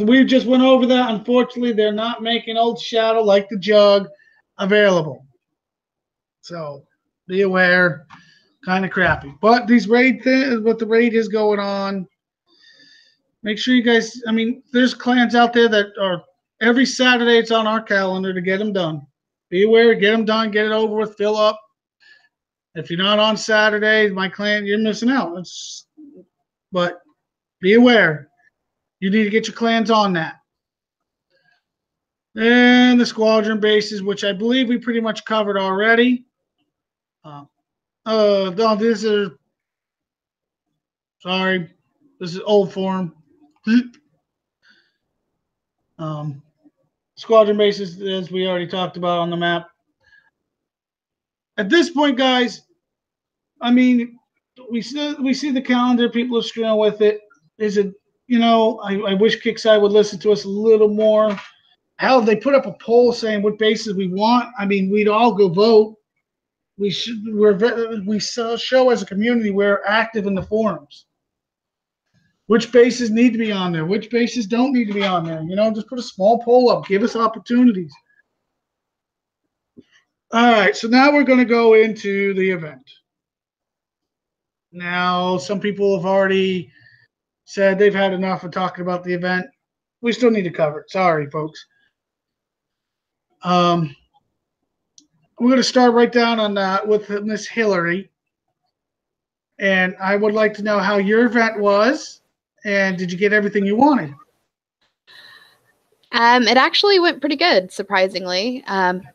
We just went over that. Unfortunately, they're not making Old Shadow like the Jug available. So be aware. Kind of crappy. But these raid things, what the raid is going on, make sure you guys, there's clans out there that are every Saturday it's on our calendar to get them done. Be aware, get them done, get it over with, fill up. If you're not on Saturday, my clan, you're missing out. But be aware, you need to get your clans on that. And the squadron bases, which I believe we pretty much covered already. No, this is, sorry, this is old form. Squadron bases, as we already talked about on the map. At this point, guys, I mean, we see the calendar. People are screwing with it. Is it, I wish Kickside would listen to us a little more. Hell, they put up a poll saying what bases we want. I mean, we'd all go vote. We show as a community we're active in the forums. Which bases need to be on there? Which bases don't need to be on there? Just put a small poll up. Give us opportunities. All right, so now we're going to go into the event. Now, some people have already said they've had enough of talking about the event. We still need to cover it. Sorry, folks. We're going to start right down on that with Miss Hillary. And I would like to know how your event was, and did you get everything you wanted? It actually went pretty good, surprisingly.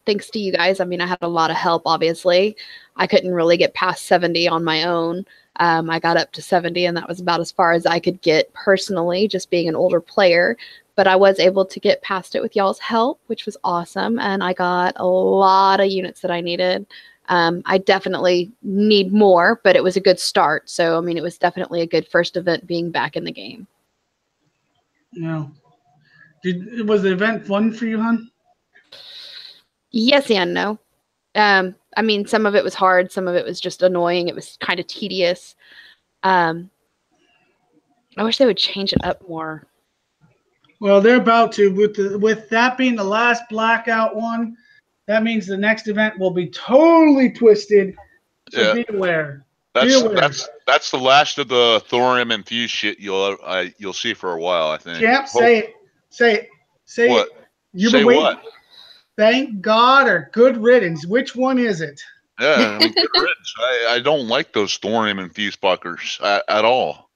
Thanks to you guys. I mean, I had a lot of help, obviously. I couldn't really get past 70 on my own. I got up to 70, and that was about as far as I could get personally, just being an older player. But I was able to get past it with y'all's help, which was awesome. And I got a lot of units that I needed. I definitely need more, but it was a good start. So, I mean, it was definitely a good first event being back in the game. Yeah. Was the event fun for you, hon? Yes and no. I mean, some of it was hard. Some of it was just annoying. It was kind of tedious. I wish they would change it up more. Well, they're about to. With that being the last blackout one, that means the next event will be totally twisted. So be aware. That's the last of the thorium infused shit you'll see for a while, I think. Champ, say it. Say what? it. You've say been waiting. What? Thank God or good riddance. Which one is it? Yeah, I mean, good riddance. I don't like those thorium infused fuckers at all.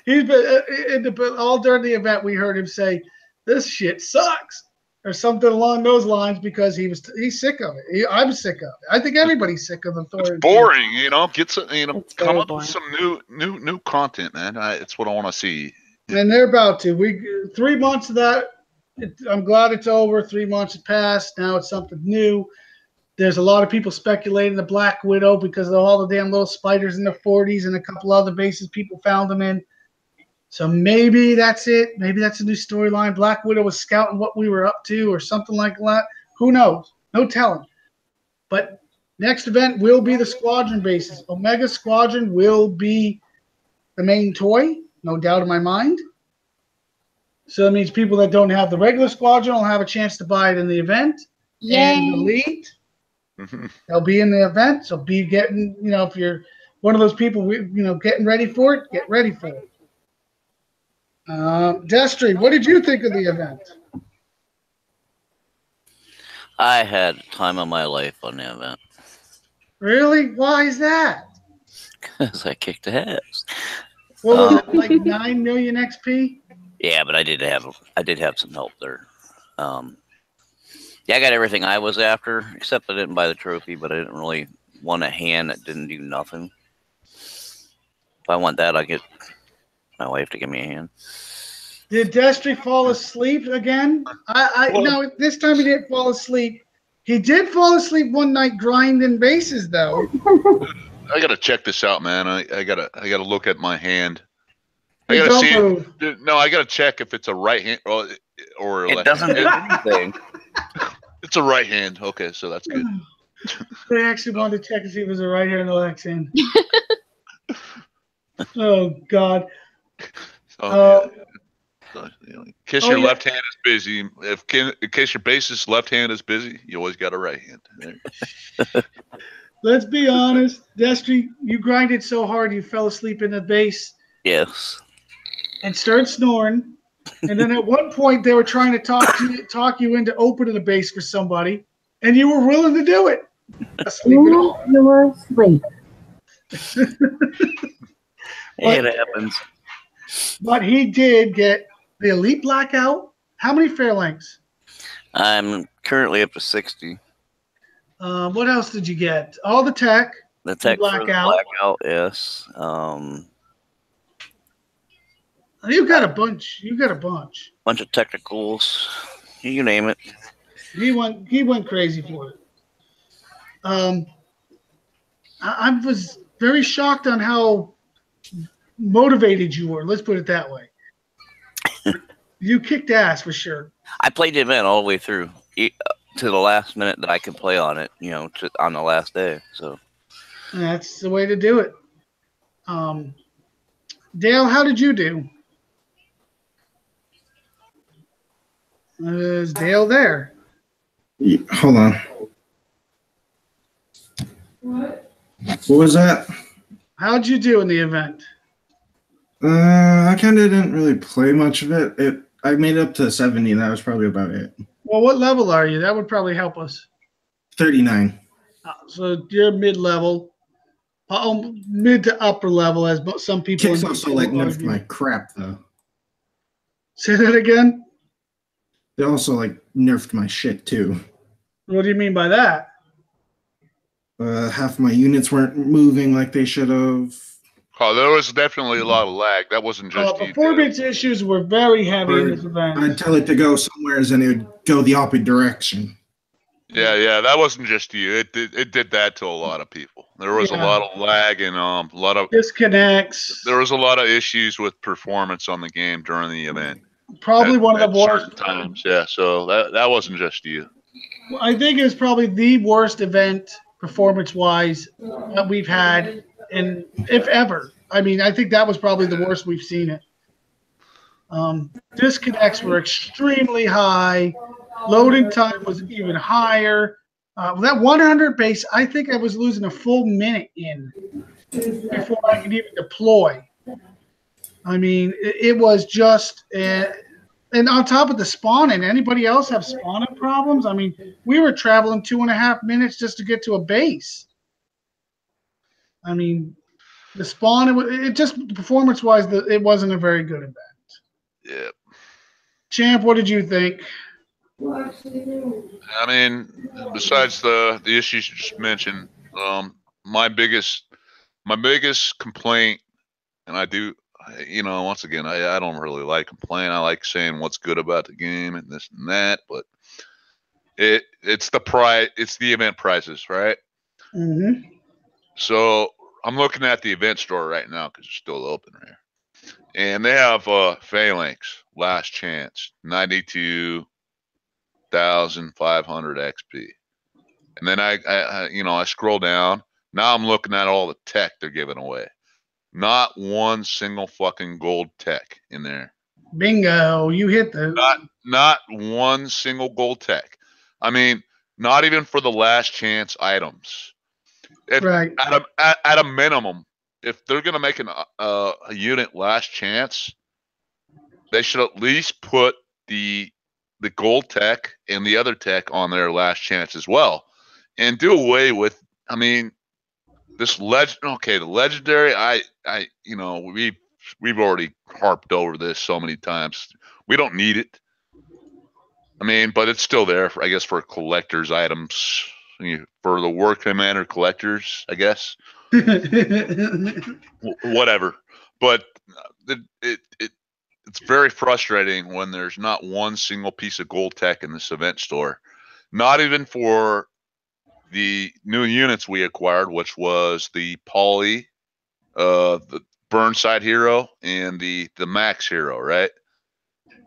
He's been all during the event. We heard him say, "This shit sucks," or something along those lines, because he's sick of it. I'm sick of it. I think everybody's sick of the thorium. It's boring, Get some, It's come very up boring. with some new content, man. It's what I want to see. And they're about to. 3 months of that. I'm glad it's over. 3 months have passed. Now it's something new. There's a lot of people speculating the Black Widow because of all the damn little spiders in the 40s and a couple other bases people found them in. So maybe that's it. Maybe that's a new storyline. Black Widow was scouting what we were up to or something like that. Who knows? No telling. But next event will be the squadron bases. Omega Squadron will be the main toy, no doubt in my mind. So that means people that don't have the regular squadron will have a chance to buy it in the event. Yay. And Elite, they'll be in the event. So be getting, if you're one of those people, getting ready for it, get ready for it. Destry, what did you think of the event? I had the time of my life on the event. Really? Why is that? Because I kicked ass. What was it, like 9 million XP? Yeah, but I did have some help there. Yeah, I got everything I was after, except I didn't buy the trophy, but I didn't really want a hand that didn't do nothing. If I want that, I get my wife to give me a hand. Did Destry fall asleep again? No, this time he didn't fall asleep. He did fall asleep one night grinding bases, though. I gotta check this out, man. I gotta look at my hand. I Hey, gotta don't see. move. No, I gotta check if it's a right hand or It left doesn't do hand. anything. It's a right hand. Okay, so that's good. They actually wanted to check to see if it was a right hand or left hand. Oh, God. So, in case Oh, your yeah. left hand is busy, in case your base's left hand is busy, you always got a right hand. There. Let's be honest. Destry, you grinded so hard you fell asleep in the base Yes. and started snoring. And then at one point they were trying to talk you into opening a base for somebody, and you were willing to do it. Asleep at all. You were asleep. It happens. But he did get the Elite Blackout How many Phalanx? I'm currently up to 60. What else did you get? All the tech. The tech for the Blackout. blackout, yes. You got a bunch. You got a bunch. Bunch of technicals. You name it. He went crazy for it. I was very shocked on how motivated you were. Let's put it that way. You kicked ass for sure. I played the event all the way through to the last minute that I could play on it, on the last day. So that's the way to do it. Dale, how did you do? Is Dale there? Hold on. What was that? How'd you do in the event? I kind of didn't really play much of it. I made it up to 70, and that was probably about it. Well, what level are you? That would probably help us. 39. So you're mid-level. Mid to upper level, as some people. Kicks also like nerfed my crap though. Say that again. They also like nerfed my shit too. What do you mean by that? Half my units weren't moving like they should have. Oh, there was definitely a lot of lag. That wasn't just performance issues were very heavy in this event. I'd tell it to go somewhere, and it would go the opposite direction. Yeah, that wasn't just you. It did that to a lot of people. There was a lot of lag and a lot of disconnects. There was a lot of issues with performance on the game during the event. Probably one of the worst times. Yeah, so that wasn't just you. I think it was probably the worst event performance-wise that we've had, and if ever. I mean, I think that was probably the worst we've seen it. Disconnects were extremely high. Loading time was even higher. That 100 base, I think I was losing a full minute in before I could even deploy. I mean, it was just, and on top of the spawning, anybody else have spawning problems? I mean, we were traveling 2.5 minutes just to get to a base. I mean, the spawn, it just performance-wise, it wasn't a very good event. Yeah. Champ, what did you think? I mean, besides the issues you just mentioned, my biggest complaint, and I do, once again, I don't really like complaining. I like saying what's good about the game and this and that, but it's the event prices, right? Mm-hmm. So I'm looking at the event store right now because it's still open here, and they have Phalanx Last Chance 92,500 XP, and then I scroll down. Now I'm looking at all the tech they're giving away. Not one single fucking gold tech in there. Bingo! You hit the. Not one single gold tech. I mean, not even for the last chance items. Right. At a minimum, if they're gonna make a unit last chance, they should at least put the gold tech and the other tech on their last chance as well, and do away with. I mean, this the legendary. We've already harped over this so many times. We don't need it. I mean, but it's still there for, I guess, for collectors items, for the War Commander collectors, I guess. Whatever. But it's very frustrating when there's not one single piece of gold tech in this event store. Not even for the new units we acquired, which was the Poly, the Burnside hero, and the Max hero, right?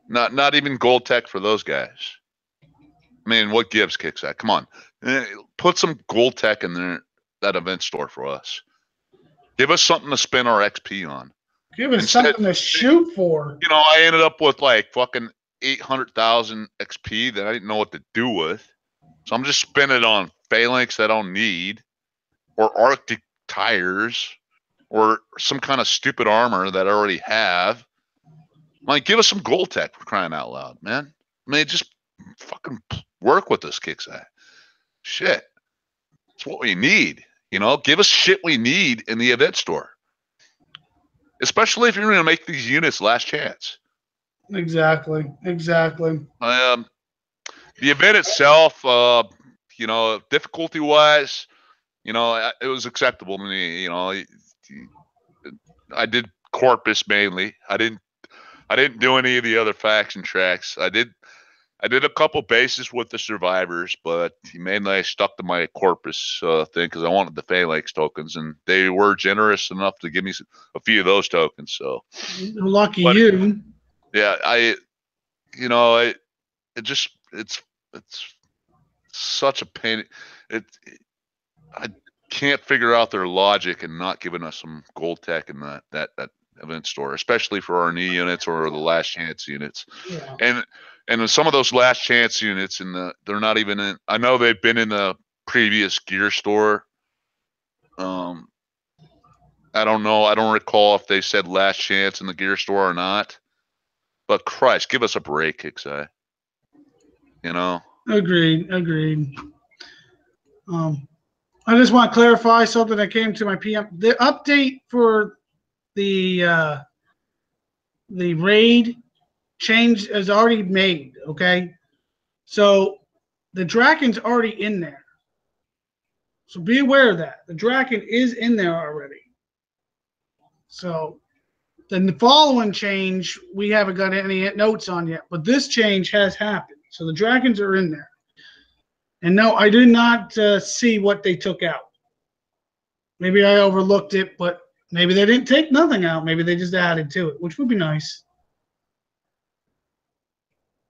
Not even gold tech for those guys. I mean, what gives kicks that? Come on, put some gold tech in there, that event store for us. Give us something to spend our XP on. Give us something to shoot for. I ended up with like fucking 800,000 XP that I didn't know what to do with. So I'm just spending it on Phalanx that I don't need, or Arctic tires, or some kind of stupid armor that I already have. Like, give us some gold tech for crying out loud, man. I mean, just fucking work with this kicks at. Shit. It's what we need. Give us shit we need in the event store. Especially if you're going to make these units last chance. Exactly. The event itself, difficulty wise, it was acceptable to me. I did Corpus mainly. I didn't do any of the other faction tracks. I did a couple bases with the survivors, but mainly I stuck to my Corpus thing because I wanted the Phalanx tokens, and they were generous enough to give me a few of those tokens. So Lucky But- you. yeah, it's such a pain. I can't figure out their logic in not giving us some gold tech in that event store, especially for our new units or the last chance units. Yeah. And some of those last chance units they're not even in. I know they've been in the previous gear store. I don't know. I don't recall if they said last chance in the gear store or not. But Christ, give us a break, Kixeye. Agreed. I just want to clarify something that came to my PM. The update for the raid change is already made. Okay, so the Draken's already in there. So be aware of that. The Draken is in there already. So then the following change we haven't got any notes on yet, but this change has happened. So the Drakens are in there. And no, I did not see what they took out. Maybe I overlooked it, but maybe they didn't take nothing out. Maybe they just added to it, which would be nice.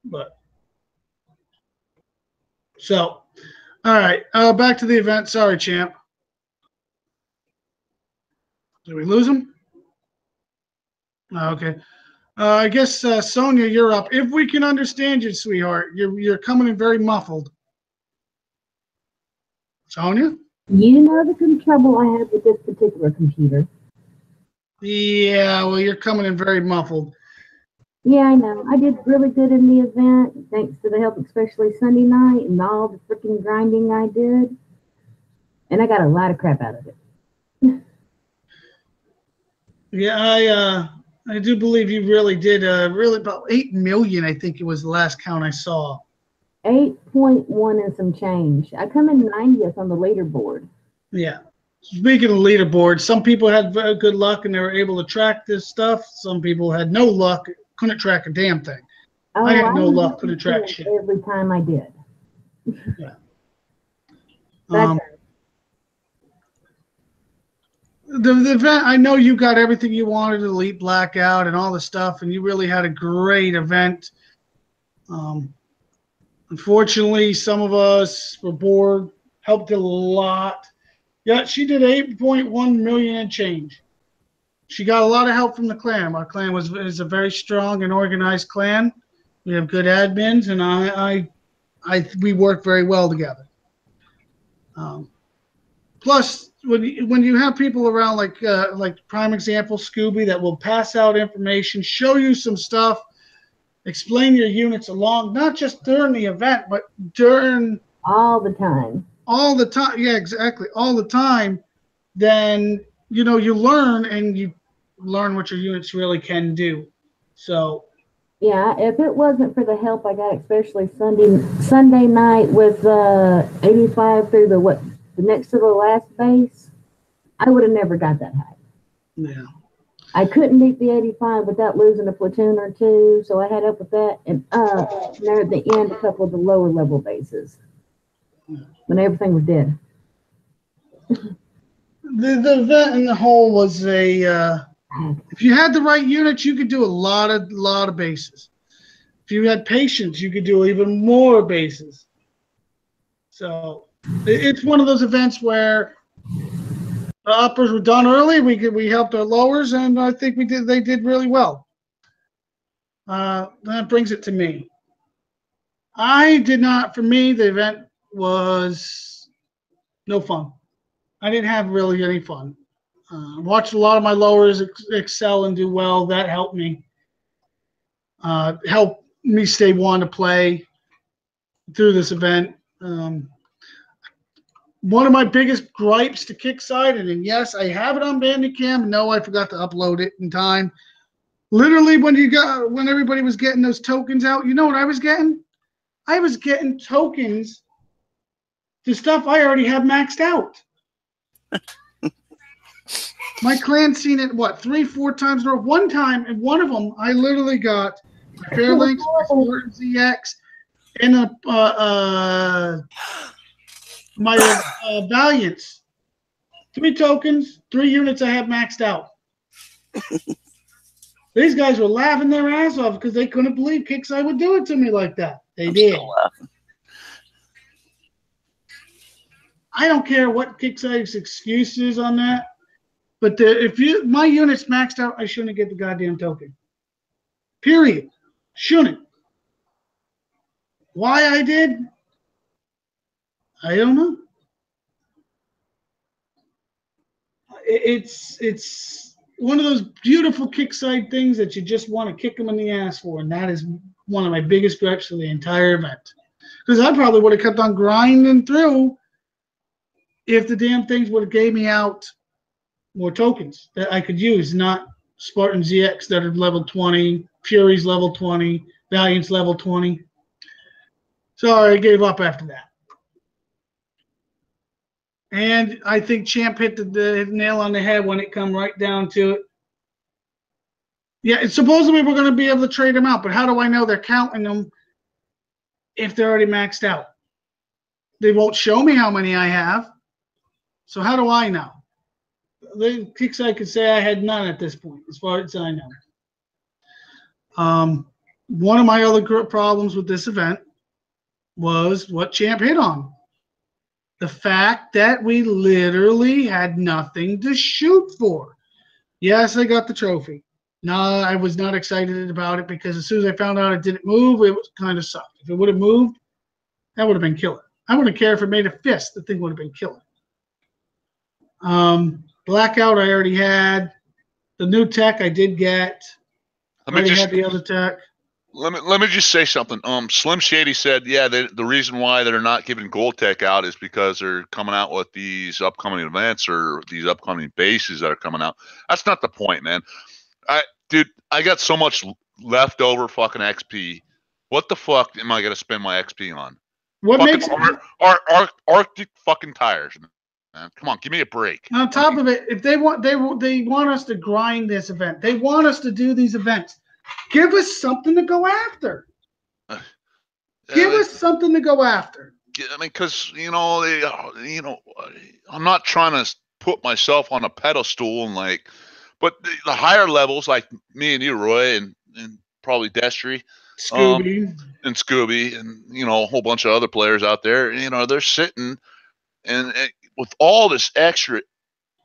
But so, all right, back to the event. Sorry, champ. Did we lose him? Oh, okay. I guess Sonia, you're up. If we can understand you, sweetheart, you're coming in very muffled. Sonia? You know the trouble I have with this particular computer. Yeah, well, you're coming in very muffled. Yeah, I know. I did really good in the event, thanks to the help, especially Sunday night, and all the freaking grinding I did. And I got a lot of crap out of it. Yeah, I do believe you really did. Really about 8 million, I think it was the last count I saw. 8.1 and some change. I come in 90th on the leaderboard. Yeah. Speaking of leaderboard, some people had very good luck and they were able to track this stuff. Some people had no luck, couldn't track a damn thing. Oh, I had no was luck, couldn't track shit. every time I did. Yeah. That's The event, I know you got everything you wanted, Elite Blackout and all the stuff, and you really had a great event. Unfortunately, some of us were bored, helped a lot. Yeah, she did 8.1 million and change. She got a lot of help from the clan. Our clan is a very strong and organized clan. We have good admins, and we work very well together. Plus, when you have people around like prime example Scooby that will pass out information, show you some stuff, explain your units along, not just during the event, but during all the time. All the time, yeah, exactly, all the time. Then you learn, and you learn what your units really can do. So. Yeah, if it wasn't for the help I got, especially Sunday night with 85 through the next to the last base, I would have never got that high. Yeah. I couldn't beat the 85 without losing a platoon or two, so I had up with that, and there at the end, a couple of the lower level bases when everything was dead. The event in the whole was if you had the right units, you could do a lot of bases. If you had patience, you could do even more bases. So it's one of those events where the uppers were done early. We helped our lowers, and I think they did really well. That brings it to me. For me, the event was no fun. I didn't have really any fun. Watched a lot of my lowers excel and do well. That helped me. Helped me stay wanting to play through this event. One of my biggest gripes to Kickside, and yes, I have it on Bandicam. No, I forgot to upload it in time, Literally, when everybody was getting those tokens out, you know what I was getting? I was getting tokens to stuff I already had maxed out. My clan's seen it, what, 3-4 times in a row. One time, and one of them, I literally got my Fairlinks, my Spartan ZX, and my Valiants. 3 tokens, 3 units I had maxed out. These guys were laughing their ass off because they couldn't believe Kixeye would do it to me like that. They did. Still laughing. I don't care what Kixeye's excuse is on that, but my unit's maxed out, I shouldn't get the goddamn token. Period. Shouldn't. Why I did? I don't know. It's one of those beautiful Kixeye things that you just want to kick them in the ass for, and that is one of my biggest gripes for the entire event. Because I probably would have kept on grinding through if the damn things would have gave me out more tokens that I could use, not Spartan ZX that are level 20, Fury's level 20, Valiant's level 20. So I gave up after that. And I think Champ hit the nail on the head when it come right down to it. Yeah, and supposedly we're going to be able to trade them out, but how do I know they're counting them if they're already maxed out? They won't show me how many I have. So how do I know? The Kixeye could say I had none at this point, as far as I know. One of my other problems with this event was what Champ hit on. The fact that we literally had nothing to shoot for. Yes, I got the trophy. No, I was not excited about it because as soon as I found out it didn't move, it was kind of sucked. If it would have moved, that would have been killer. I wouldn't care if it made a fist. The thing would have been killer. Blackout I already had. The new tech I did get. I already had the other tech. Let me just say something. Slim Shady said, yeah, the reason why they're not giving Gold Tech out is because they're coming out with these upcoming events or these upcoming bases that are coming out. That's not the point, man. Dude, I got so much leftover fucking XP. What the fuck am I gonna spend my XP on? What fucking makes Arctic fucking tires, man? Come on, give me a break. On top of it, if they want us to grind this event, they want us to do these events. Give us something to go after. Give us something to go after. I mean, because I'm not trying to put myself on a pedestal and but the higher levels, like me and you, Roy, and probably Destry, Scooby, and Scooby, and a whole bunch of other players out there. They're sitting and with all this extra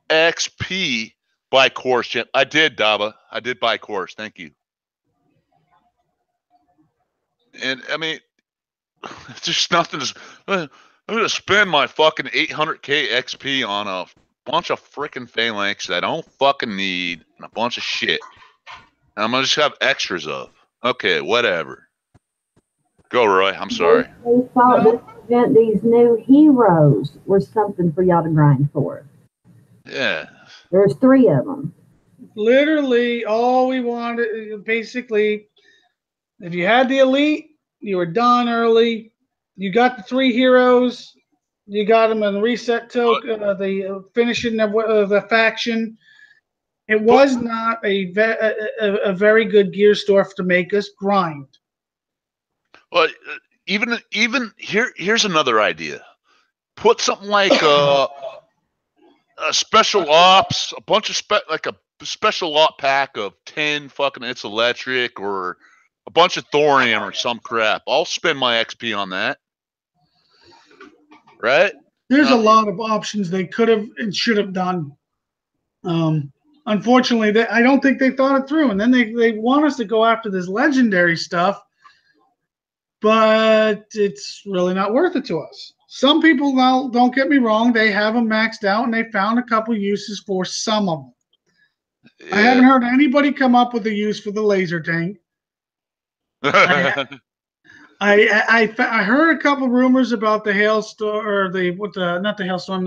XP by course. I did, Daba. I did buy course. Thank you. And I mean, it's just nothing. I'm going to spend my fucking 800k XP on a bunch of freaking phalanx that I don't fucking need and a bunch of shit. And I'm going to just have extras of. Okay, whatever. Go, Roy. I'm sorry. They thought this event, these new heroes were something for y'all to grind for. Yeah. There's 3 of them. Literally, all we wanted, basically, if you had the elite, you were done early. You got the 3 heroes. You got them in the reset token, the finishing of the faction. It was not a very good gear store to make us grind. Well, even here's another idea. Put something like a special ops, a bunch of like a special op pack of 10 fucking It's Electric or a bunch of thorium or some crap. I'll spend my XP on that. Right? There's a lot of options they could have and should have done. Unfortunately, I don't think they thought it through. And then they want us to go after this legendary stuff, but it's really not worth it to us. Some people, now, don't get me wrong, they have them maxed out, and they found a couple uses for some of them. Yeah. I haven't heard anybody come up with a use for the laser tank. I heard a couple rumors about the hailstorm, or not the hailstorm,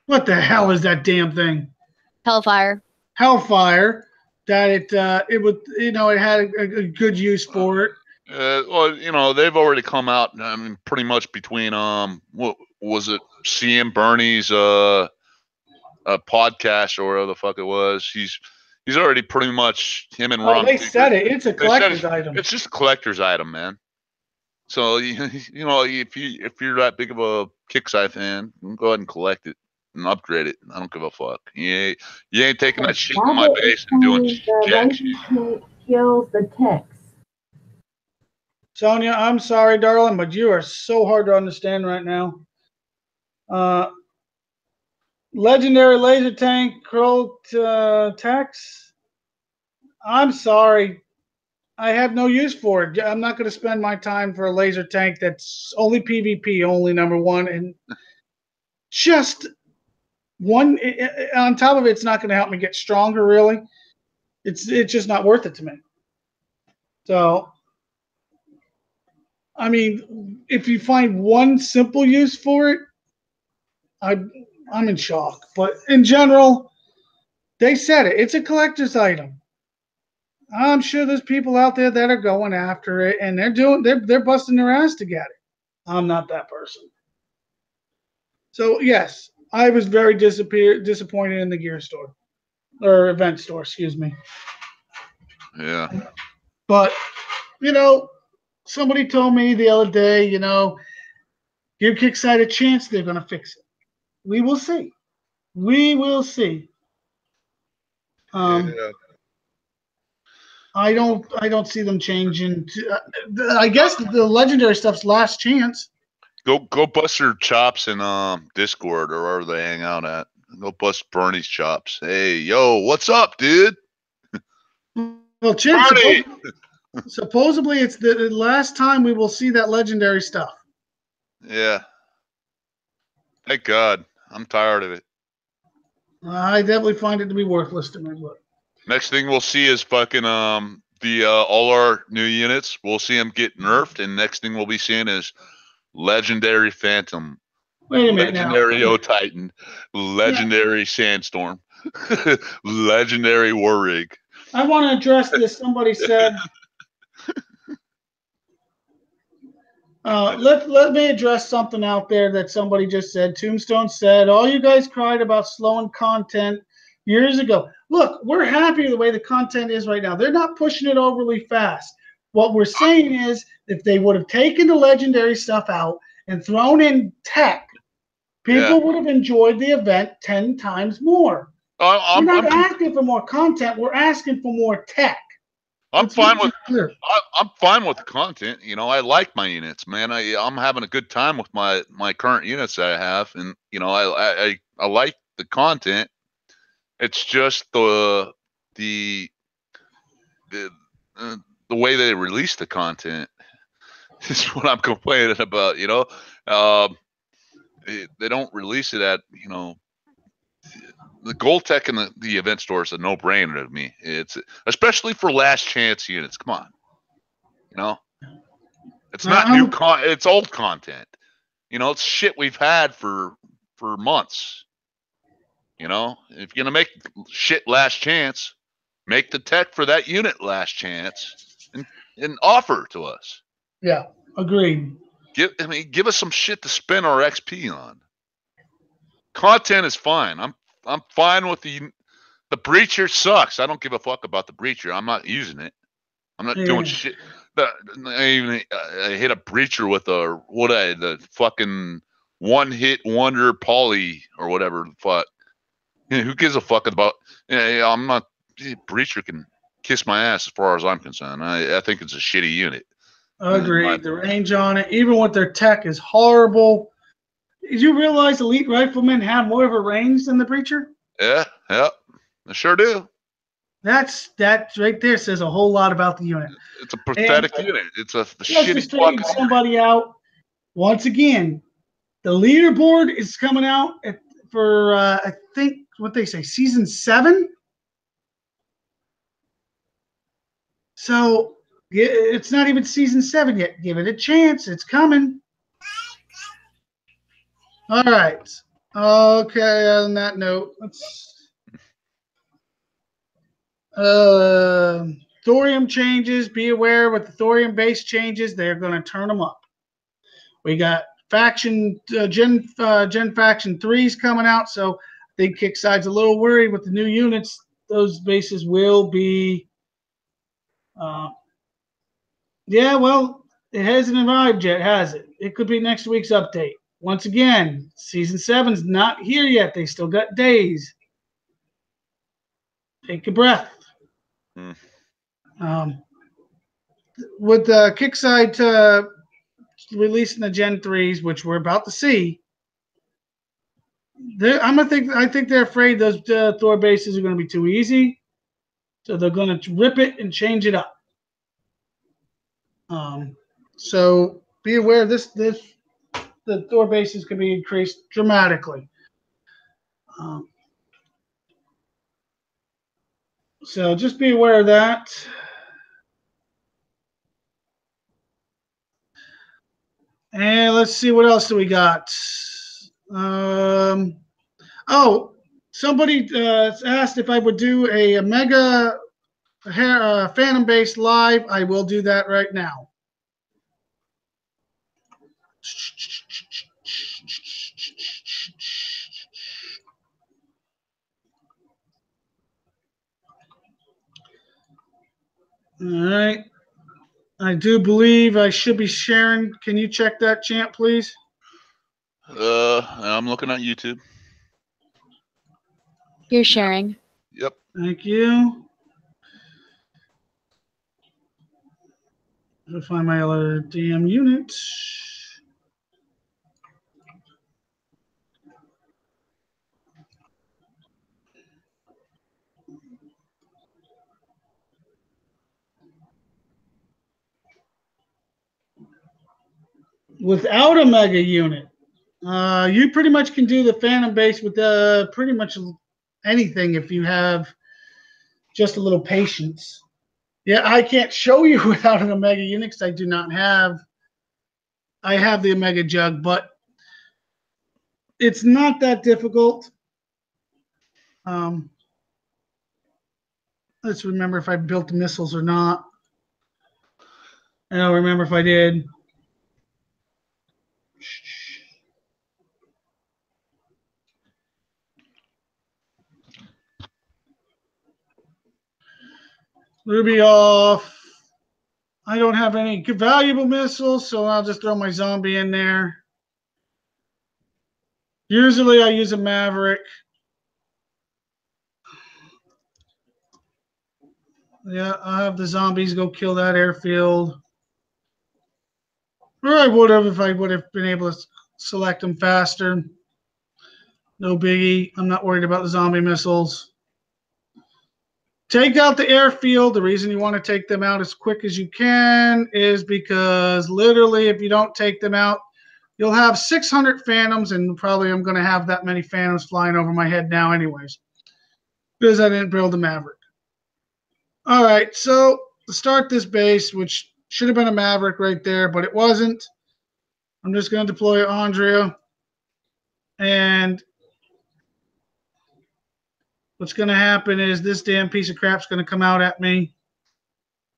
what the hell is that damn thing? Hellfire. Hellfire that it would, you know, it had a good use for it. Well, you know, they've already come out. I mean, pretty much between what was it? CM Bernie's a podcast or whatever the fuck it was. He's already pretty much him and Ron. They said it. It's a They said collector's item. It's just a collector's item, man. So you know, if you're that big of a Kickside fan, go ahead and collect it and upgrade it. I don't give a fuck. You ain't taking that shit in my base and doing jack shit. Kills the text. Sonia, I'm sorry, darling, but you are so hard to understand right now. Legendary laser tank, Crow Tex. I'm sorry. I have no use for it. I'm not going to spend my time for a laser tank that's only PvP, only number one. And just one, on top of it, it's not going to help me get stronger, really. It's just not worth it to me. So, I mean, if you find one simple use for it, I'm in shock. But in general, they said it. It's a collector's item. I'm sure there's people out there that are going after it, and they're busting their ass to get it. I'm not that person. So yes, I was very disappointed in the gear store or event store, excuse me. Yeah. But you know, somebody told me the other day, you know, give Kickside a chance, they're gonna fix it. We will see. We will see. Yeah. I don't see them changing. I guess the legendary stuff's last chance. Go bust your chops in Discord or wherever they hang out at. Go bust Bernie's chops. Hey, yo, what's up, dude? Well, Chip, supposedly it's the last time we will see that legendary stuff. Yeah. Thank God. I'm tired of it. I definitely find it to be worthless to me. But next thing we'll see is fucking all our new units. We'll see them get nerfed, and next thing we'll be seeing is legendary Phantom, wait a minute legendary now. O-Titan, legendary Sandstorm, legendary War Rig. I want to address this. Somebody said, let me address something out there that somebody just said. Tombstone said, all you guys cried about slowing content years ago. Look, we're happy with the way the content is right now. They're not pushing it overly fast. What we're saying is, if they would have taken the legendary stuff out and thrown in tech, people would have enjoyed the event 10 times more. We're not asking for more content. We're asking for more tech. I'm fine with the content. You know, I like my units, man. I'm having a good time with my current units that I have, and you know, I like the content. It's just the way they release the content is what I'm complaining about. You know, they don't release it at, you know, the Gold Tech and the event store is a no-brainer to me. It's especially for last chance units. Come on, you know, it's not new it's old content. You know, it's shit we've had for months. You know, if you're gonna make shit last chance, make the tech for that unit last chance and offer to us. Yeah, agreed. Give us some shit to spend our XP on. Content is fine. I'm fine with the Breacher sucks. I don't give a fuck about the Breacher. I'm not using it. I'm not doing shit. I hit a Breacher with the fucking one-hit wonder poly or whatever the fuck. You know, who gives a fuck about? I'm not. Breacher can kiss my ass as far as I'm concerned. I think it's a shitty unit. Agreed. The range on it, even with their tech, is horrible. Did you realize elite riflemen have more of a range than the Breacher? Yeah, I sure do. That right there says a whole lot about the unit. It's a pathetic unit. It's a shitty fucking somebody out. Once again, the leaderboard is coming out for I think what they say, season 7. So it's not even season 7 yet. Give it a chance. It's coming. All right. Okay. On that note, Thorium changes. Be aware with the thorium base changes, they're going to turn them up. We got faction Gen Faction 3s coming out, so I think Kickside's a little worried with the new units. Those bases will be. Yeah, well, it hasn't arrived yet, has it? It could be next week's update. Once again, Season 7's not here yet. They still got days. Take a breath. With Kickside releasing the Gen 3s, which we're about to see, I think they're afraid those Thor bases are going to be too easy, so they're going to rip it and change it up. So be aware the Thor bases can be increased dramatically. So just be aware of that. And let's see, what else do we got? Somebody asked if I would do a Mega Phantom Base live. I will do that right now. All right. I do believe I should be sharing. Can you check that, Champ, please? I'm looking at YouTube. You're sharing. Yep. Thank you. I'll find my other damn unit. Without a mega unit, you pretty much can do the Phantom Base with pretty much anything if you have just a little patience. Yeah, I can't show you without an Omega unit because I do not have. I have the Omega Jug, but it's not that difficult. Let's remember if I built the missiles or not. I don't remember if I did. Ruby off. I don't have any valuable missiles, so I'll just throw my zombie in there. Usually I use a Maverick. Yeah, I'll have the zombies go kill that airfield. Or I would have if I would have been able to select them faster. No biggie. I'm not worried about the zombie missiles. Take out the airfield. The reason you want to take them out as quick as you can is because literally if you don't take them out, you'll have 600 Phantoms, and probably I'm going to have that many Phantoms flying over my head now anyways because I didn't build a Maverick. All right, so to start this base, which should have been a Maverick right there, but it wasn't, I'm just going to deploy Andrea, and what's going to happen is this damn piece of crap's going to come out at me.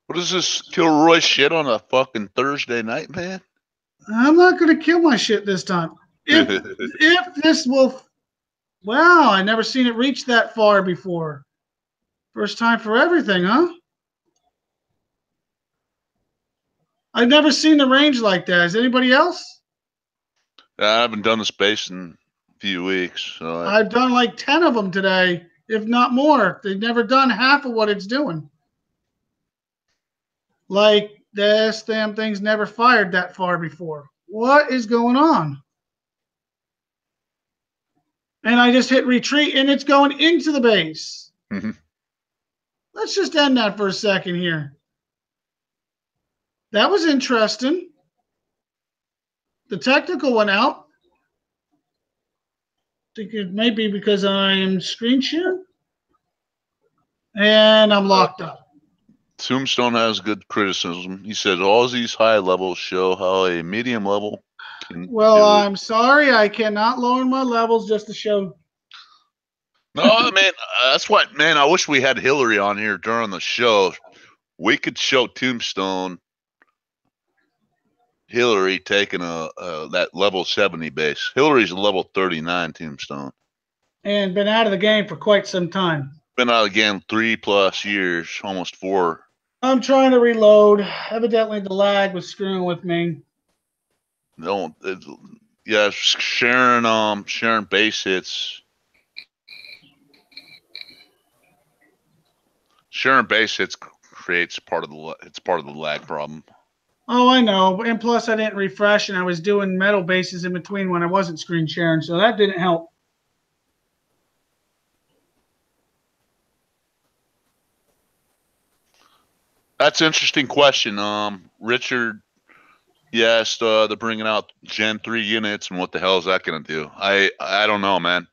What is this Kilroy shit on a fucking Thursday night, man? I'm not going to kill my shit this time. If this will... Wow, I never seen it reach that far before. First time for everything, huh? I've never seen the range like that. Is anybody else? I haven't done this base in a few weeks. So I've done like 10 of them today, if not more. They've never done half of what it's doing. Like, this damn thing's never fired that far before. What is going on? And I just hit retreat, and it's going into the base. Mm-hmm. Let's just end that for a second here. That was interesting. The technical went out. I think it may be because I am screen sharing. And I'm locked up. Tombstone has good criticism. He said all these high levels show how a medium level can Well, do. I'm sorry. I cannot lower my levels just to show. No, I mean, that's what, man, I wish we had Hillary on here during the show. We could show Tombstone Hillary taking that level 70 base. Hillary's a level 39 Tombstone. And been out of the game for quite some time. Been out again 3+ years, almost 4. I'm trying to reload. Evidently, the lag was screwing with me. No, yeah, sharing base hits. Sharing base hits creates part of the lag problem. Oh, I know. And plus, I didn't refresh, and I was doing metal bases in between when I wasn't screen sharing, so that didn't help. That's an interesting question. Richard, yes, they're bringing out Gen 3 units, and what the hell is that going to do? I don't know, man.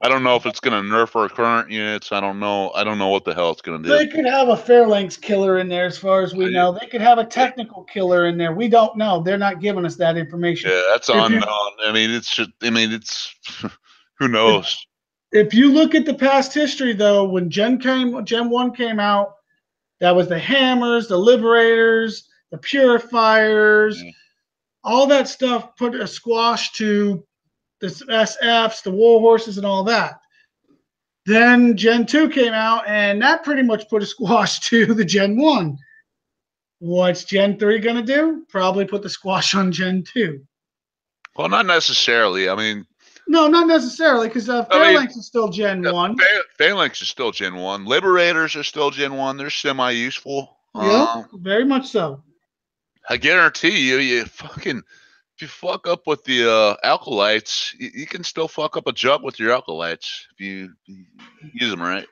I don't know if it's going to nerf our current units. I don't know what the hell it's going to do. They could have a Phalanx killer in there, as far as we know. They could have a technical killer in there. We don't know. They're not giving us that information. Yeah, that's unknown. I mean, it's who knows? If you look at the past history, though, when Gen 1 came out, that was the Hammers, the Liberators, the Purifiers, all that stuff put a squash to the SFs, the War Horses, and all that. Then Gen 2 came out, and that pretty much put a squash to the Gen 1. What's Gen 3 going to do? Probably put the squash on Gen 2. Well, not necessarily. I mean, no, not necessarily, because Phalanx is still Gen 1. Phalanx is still Gen 1. Liberators are still Gen 1. They're semi-useful. Yeah, very much so. I guarantee you fucking, if you fuck up with the alkalites, you can still fuck up a jug with your alkalites if you use them right.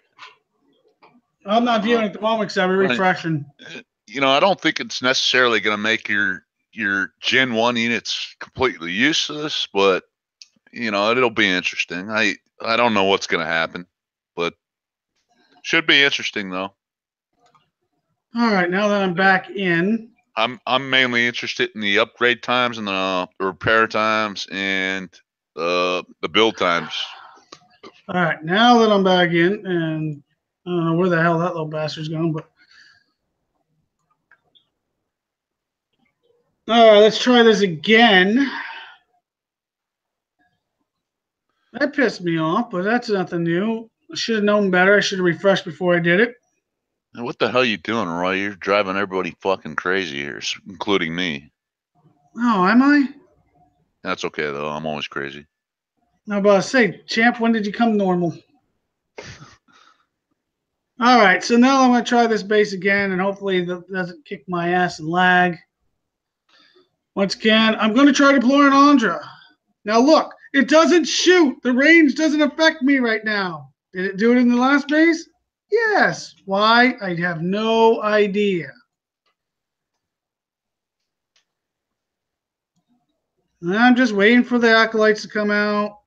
I'm not viewing at the moment because I'm refreshing. I don't think it's necessarily going to make your Gen 1 units completely useless, but it'll be interesting. I don't know what's going to happen, but should be interesting though. All right, now that I'm back in, I'm mainly interested in the upgrade times and the repair times and the build times. All right, now that I'm back in, and I don't know where the hell that little bastard's going, but all right, let's try this again. That pissed me off, but that's nothing new. I should have known better. I should have refreshed before I did it. What the hell are you doing, Roy? You're driving everybody fucking crazy here, including me. Oh, am I? That's okay, though. I'm always crazy. I was about to say, champ, when did you come normal? All right, so now I'm going to try this base again, and hopefully that doesn't kick my ass and lag. Once again, I'm going to try deploying Andra. Now, look, it doesn't shoot. The range doesn't affect me right now. Did it do it in the last base? Yes. Why? I have no idea. I'm just waiting for the acolytes to come out.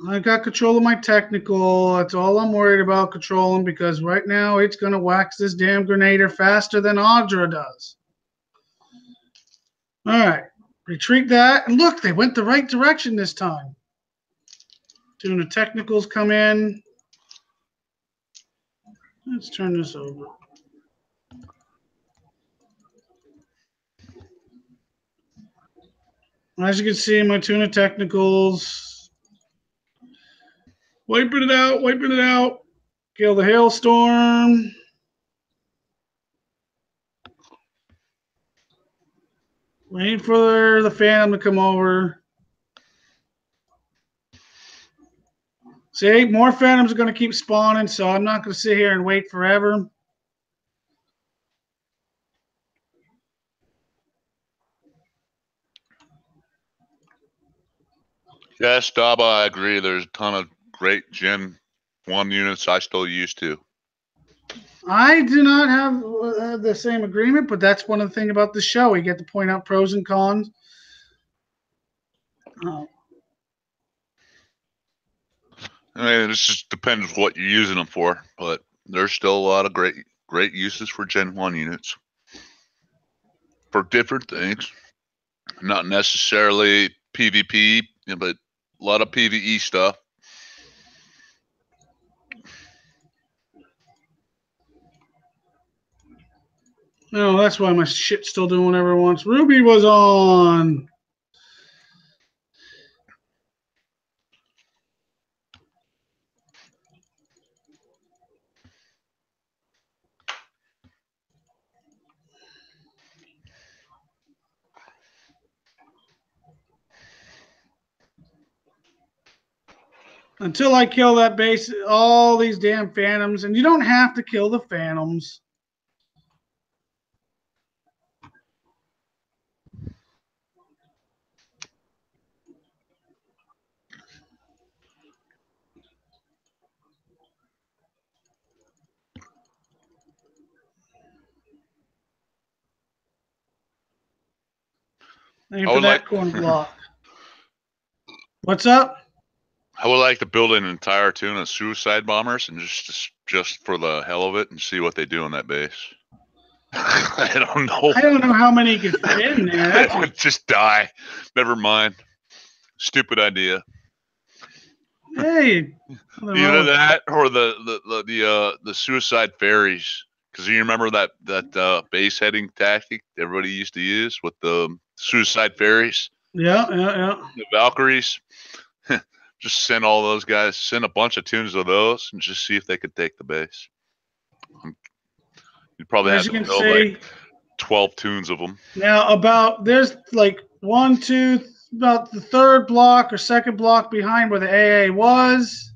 I got control of my technical. That's all I'm worried about controlling, because right now it's going to wax this damn Grenader faster than Audra does. All right. Retreat that. And look, they went the right direction this time. Doing the technicals come in. Let's turn this over. As you can see, my tuna technicals. Wiping it out, wiping it out. Kill the hailstorm. Waiting for the Phantom to come over. See, more Phantoms are going to keep spawning, so I'm not going to sit here and wait forever. Yes, Daba, I agree. There's a ton of great Gen 1 units I still use too. I do not have the same agreement, but that's one of the things about the show. We get to point out pros and cons. I mean, it just depends what you're using them for, but there's still a lot of great uses for Gen 1 units for different things. Not necessarily PvP, but lot of PVE stuff. No, that's why my shit's still doing whatever it wants. Ruby was on. Until I kill that base, all these damn phantoms, and you don't have to kill the phantoms. Aim for that corner block. What's up? I would like to build an entire tune of suicide bombers and just for the hell of it and see what they do on that base. I don't know. I don't know how many you could fit in there. It would just die. Never mind. Stupid idea. Hey, either that or the suicide ferries. Because you remember that base heading tactic everybody used to use with the suicide ferries? Yeah. The Valkyries. Just send all those guys, send a bunch of tunes of those, and just see if they could take the base. You'd probably have to build like 12 tunes of them. Now, there's like 1, 2, about the third block or second block behind where the AA was.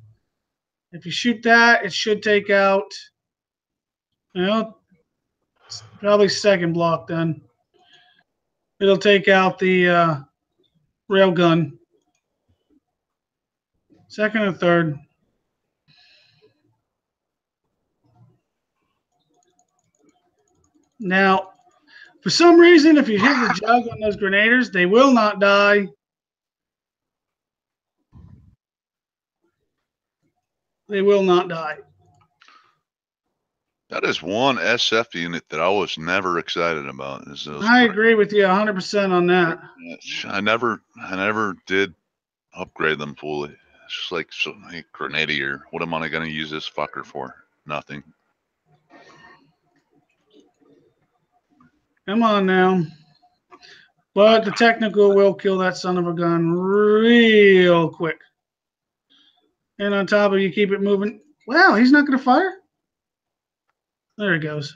If you shoot that, it should take out, probably second block then. It'll take out the railgun. Second or third. Now, for some reason, if you hit the jug on those grenadiers, they will not die. They will not die. That is one SF unit that I was never excited about. I agree with you 100% on that. I never did upgrade them fully. It's just like grenadier. What am I going to use this fucker for? Nothing. Come on now. But the technical will kill that son of a gun real quick. And on top of you, keep it moving. Wow, he's not going to fire? There it goes.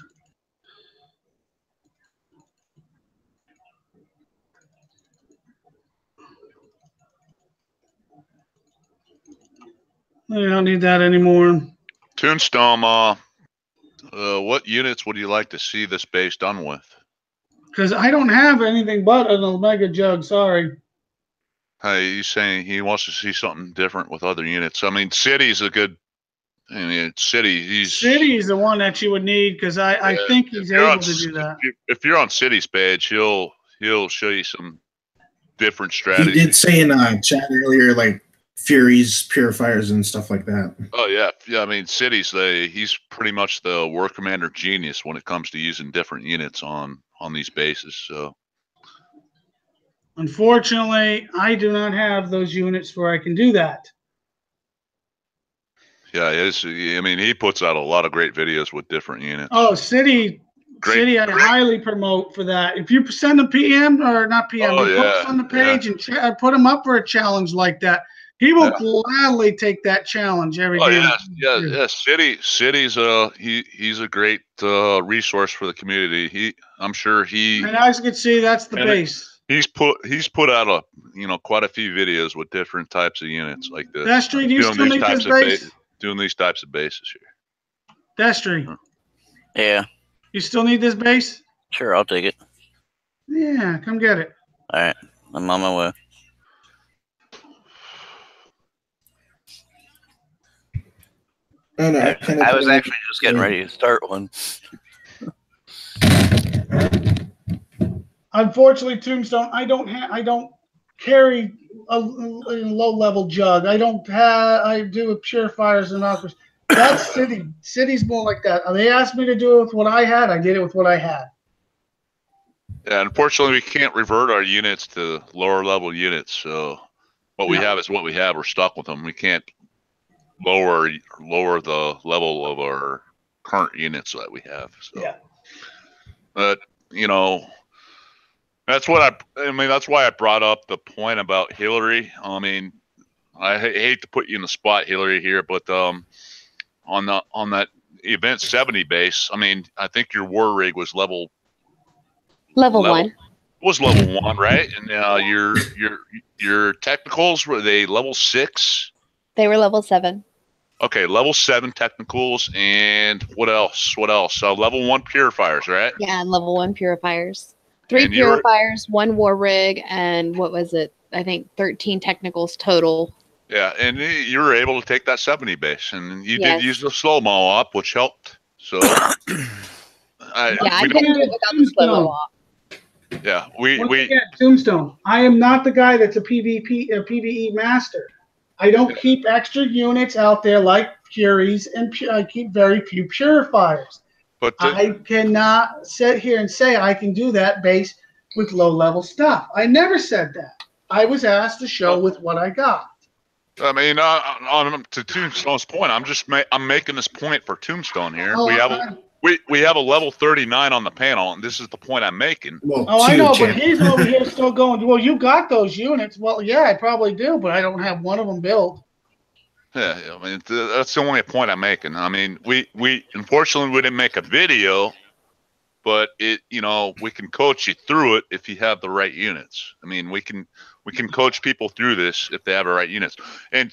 We don't need that anymore. Tombstone, what units would you like to see this base done with? Because I don't have anything but an Omega Jug, sorry. Hey, he's saying he wants to see something different with other units. I mean, City's a good... I mean, City's the one that you would need because I think he's able to do that. If you're on City's page, he'll show you some different strategies. He did say in chat earlier, like Furies, Purifiers, and stuff like that. Oh yeah. I mean, City's he's pretty much the war commander genius when it comes to using different units on these bases. So, unfortunately, I do not have those units where I can do that. Yeah, I mean, he puts out a lot of great videos with different units. Oh, City, I highly promote for that. If you send a PM or not PM, post on the page and put him up for a challenge like that, he will gladly take that challenge every day. Yeah. City's he's a great resource for the community. I'm sure he. And as you can see, that's the base. He's put out quite a few videos with different types of units like this. Destry, do you still need this base? Doing these types of bases here. Destry. Yeah. You still need this base? Sure, I'll take it. Yeah, come get it. All right, I'm on my way. I was actually just getting ready to start one. Unfortunately, Tombstone, I don't carry a low-level jug. I do with Purifiers and Aquas. That's City. City's more like that. They asked me to do it with what I had. I did it with what I had. Yeah, unfortunately, we can't revert our units to lower-level units. So what we have is what we have. We're stuck with them. We can't lower the level of our current units that we have. So, Yeah. but you know, that's what I mean. That's why I brought up the point about Hillary. I mean, I hate to put you in the spot, Hillary, here, but on that Event 70 base, I mean, I think your war rig was level 1. Was level 1, right? And your technicals, were they level 6? They were level 7. Okay, level 7 technicals, and what else? Level 1 purifiers, right? Yeah, and level 1 purifiers. 3 And you're- purifiers, 1 war rig, and what was it? I think 13 technicals total. Yeah, and you were able to take that 70 base, and you Yes. did use the slow-mo op, which helped. So, I couldn't do it without the slow op. Yeah, Once again, Tombstone. I am not the guy that's a PvE master. I don't keep extra units out there like Furies, and I keep very few purifiers. but I cannot sit here and say I can do that based with low-level stuff. I never said that. I was asked to show with what I got. I mean, to Tombstone's point, I'm making this point for Tombstone here. Oh, We have a level 39 on the panel, and this is the point I'm making. Well, I know, but champ. he's over here still going, well, you got those units. Well, yeah, I probably do, but I don't have one of them built. Yeah, I mean, that's the only point I'm making. I mean, we unfortunately we didn't make a video, but we can coach you through it if you have the right units. I mean, we can coach people through this if they have the right units. And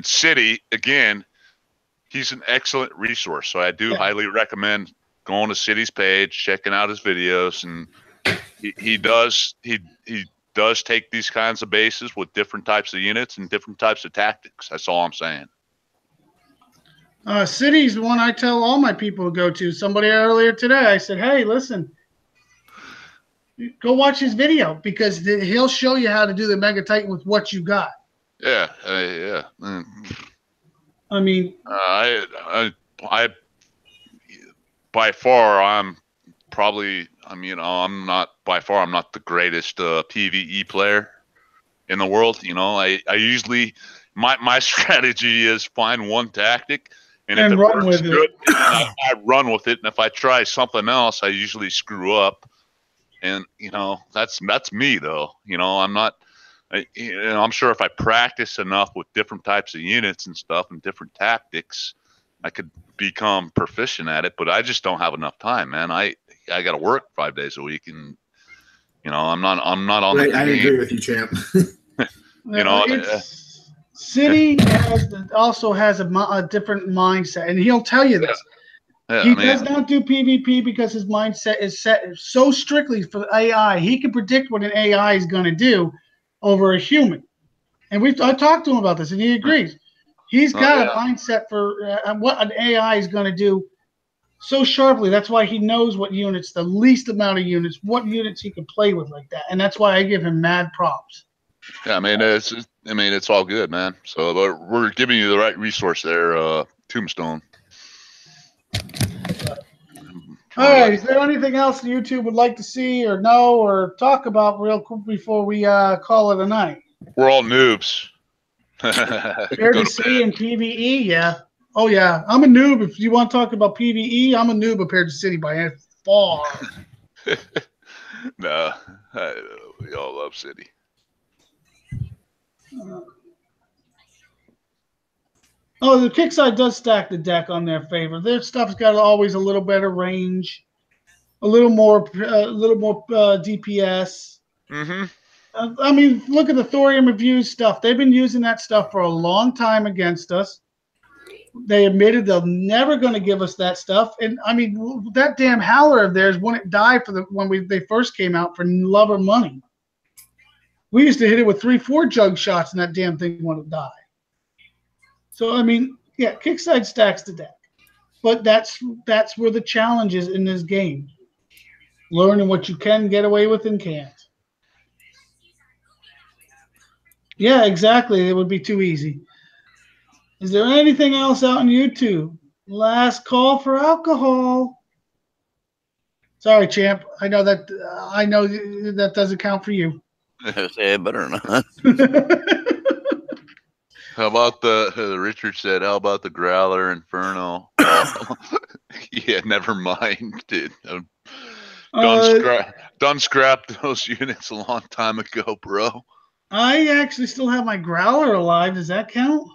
City, again, he's an excellent resource. So I do highly recommend going to City's page, checking out his videos, and he does take these kinds of bases with different types of units and different types of tactics. That's all I'm saying. City's the one I tell all my people to go to. Somebody earlier today, I said, hey, listen, go watch his video because he'll show you how to do the Mega Titan with what you got. Yeah, yeah. I mean, I by far I'm probably I'm not the greatest PvE player in the world. I usually my strategy is find one tactic and if it run works with it. good, I run with it. And if I try something else, I usually screw up. And that's me though. I'm not. I'm sure if I practice enough with different types of units and stuff and different tactics, I could become proficient at it. But I just don't have enough time, man. I got to work 5 days a week, and I'm not on the team. I agree with you, champ. City also has a different mindset, and he'll tell you this. Yeah, He does not do PvP because his mindset is set so strictly for AI. He can predict what an AI is going to do over a human. And I talked to him about this, and he agrees. He's got a mindset for what an AI is going to do so sharply. That's why he knows what units, the least amount of units, what units he can play with like that. And that's why I give him mad props. Yeah, it's all good, man. So we're giving you the right resource there, Tombstone. All right. Is there anything else YouTube would like to see or know or talk about real quick before we call it a night? We're all noobs. Fair to say in PvE, yeah. Oh, yeah. I'm a noob. If you want to talk about PvE, I'm a noob compared to City by far. No, we all love City. The Kickside does stack the deck on their favor. Their stuff's got always a little better range, a little more DPS. Mm-hmm. I mean, look at the Thorium Reviews stuff. They've been using that stuff for a long time against us. They admitted they're never going to give us that stuff. And I mean, that damn Howler of theirs wouldn't die when they first came out for love or money. We used to hit it with 3-4 jug shots, and that damn thing wouldn't die. So I mean, yeah, Kickside stacks the deck, but that's where the challenge is in this game. Learning what you can get away with and can't. Yeah, exactly. It would be too easy. Is there anything else out on YouTube? Last call for alcohol. Sorry, champ. I know that doesn't count for you. I say it better not. How about the Richard said? How about the Growler Inferno? Yeah, never mind, dude. Done scrapped those units a long time ago, bro. I actually still have my Growler alive. Does that count?